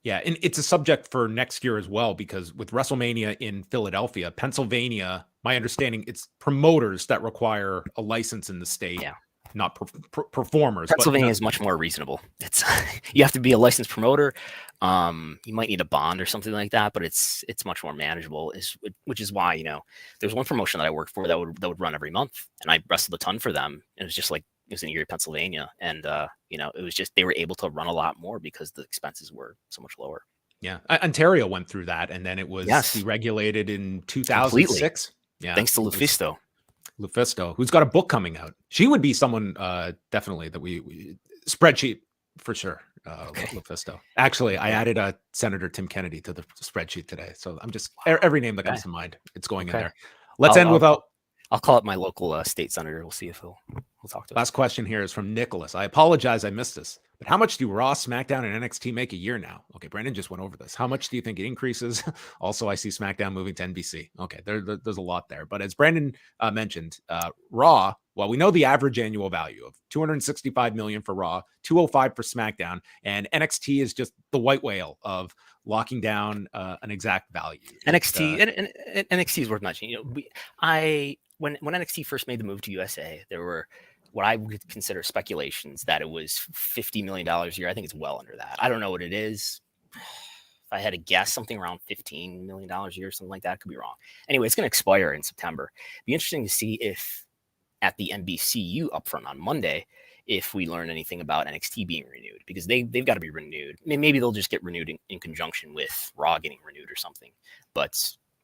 Yeah, and it's a subject for next year as well, because with WrestleMania in Philadelphia, Pennsylvania, my understanding, it's promoters that require a license in the state. Yeah. Not performers. Pennsylvania is much more reasonable. It's you have to be a licensed promoter. You might need a bond or something like that, but it's much more manageable. Which is why there's one promotion that I worked for that would run every month, and I wrestled a ton for them. And it was just like it was in Erie, Pennsylvania, and it was just they were able to run a lot more because the expenses were so much lower. Yeah, Ontario went through that, and then it was deregulated in 2006. Completely. Yeah, thanks to Lufisto, who's got a book coming out. She would be someone definitely that we spreadsheet for sure. Lufisto. Actually, I added Senator Tim Kennedy to the spreadsheet today, so I'm just every name that comes to mind, it's going in there. Let's end without. I'll call up my local state senator. We'll see if we'll talk to us. Last question here is from Nicholas. I apologize, I missed this, but how much do Raw, SmackDown, and NXT make a year now? Okay, Brandon just went over this. How much do you think it increases? Also, I see SmackDown moving to NBC. Okay, there's a lot there. But as Brandon mentioned, Raw, well, we know the average annual value of $265 million for Raw, $205 for SmackDown, and NXT is just the white whale of locking down an exact value. NXT and NXT is worth mentioning. When NXT first made the move to USA, there were what I would consider speculations that it was $50 million a year. I think it's well under that. I don't know what it is. If I had to guess, something around $15 million a year, something like that. Could be wrong. Anyway, it's going to expire in September. Be interesting to see if at the NBCU upfront on Monday, if we learn anything about NXT being renewed, because they've got to be renewed. Maybe they'll just get renewed in conjunction with Raw getting renewed or something. But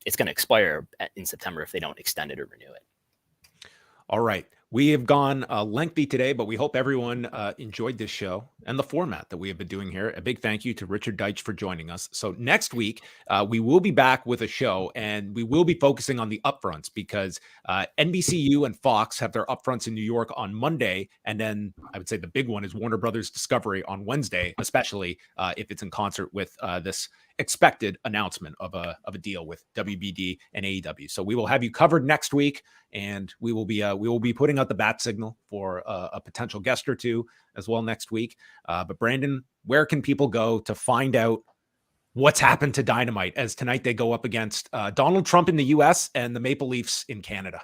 it's going to expire in September if they don't extend it or renew it. All right. We have gone lengthy today, but we hope everyone enjoyed this show and the format that we have been doing here. A big thank you to Richard Deitsch for joining us. So next week, we will be back with a show, and we will be focusing on the upfronts because NBCU and Fox have their upfronts in New York on Monday. And then I would say the big one is Warner Brothers Discovery on Wednesday, especially if it's in concert with this expected announcement of a deal with WBD and AEW. So we will have you covered next week, and we will be putting out the bat signal for a potential guest or two as well next week. But Brandon, where can people go to find out what's happened to Dynamite as tonight they go up against Donald Trump in the US and the Maple Leafs in Canada?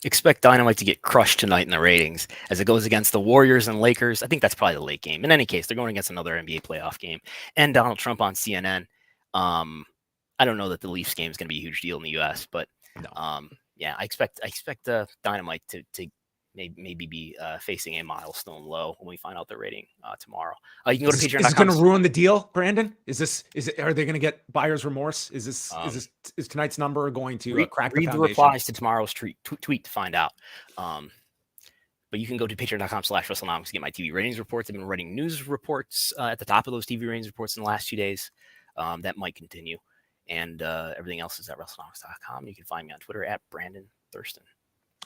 Expect Dynamite to get crushed tonight in the ratings as it goes against the Warriors and Lakers. I think that's probably the late game. In any case, they're going against another NBA playoff game and Donald Trump on CNN. I don't know that the Leafs game is going to be a huge deal in the US, but no. Yeah, I expect Dynamite to maybe be facing a milestone low when we find out the rating tomorrow. You can go to Patreon.com. Is this going to ruin the deal, Brandon? Are they going to get buyer's remorse? Is tonight's number going to crack the foundation? Read the replies to tomorrow's tweet to find out. But you can go to patreon.com/Wrestlenomics to get my TV ratings reports. I've been writing news reports at the top of those TV ratings reports in the last 2 days. That might continue. And everything else is at Wrestlenomics.com. You can find me on Twitter at Brandon Thurston.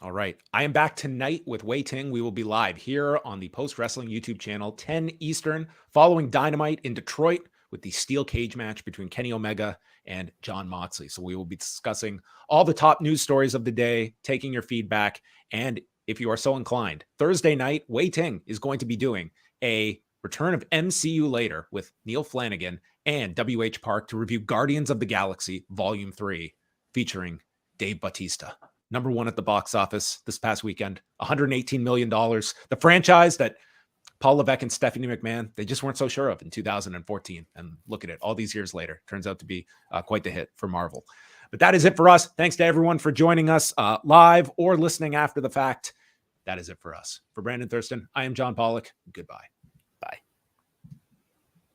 All right. I am back tonight with Wei Ting. We will be live here on the Post Wrestling YouTube channel, 10 Eastern, following Dynamite in Detroit with the steel cage match between Kenny Omega and Jon Moxley. So we will be discussing all the top news stories of the day, taking your feedback. And if you are so inclined, Thursday night, Wei Ting is going to be doing a return of MCU later with Neil Flanagan and WH Park to review Guardians of the Galaxy Volume 3 featuring Dave Bautista. #1 at the box office this past weekend, $118 million. The franchise that Paul Levesque and Stephanie McMahon, they just weren't so sure of in 2014. And look at it, all these years later, turns out to be quite the hit for Marvel. But that is it for us. Thanks to everyone for joining us live or listening after the fact. That is it for us. For Brandon Thurston, I am John Pollock. Goodbye.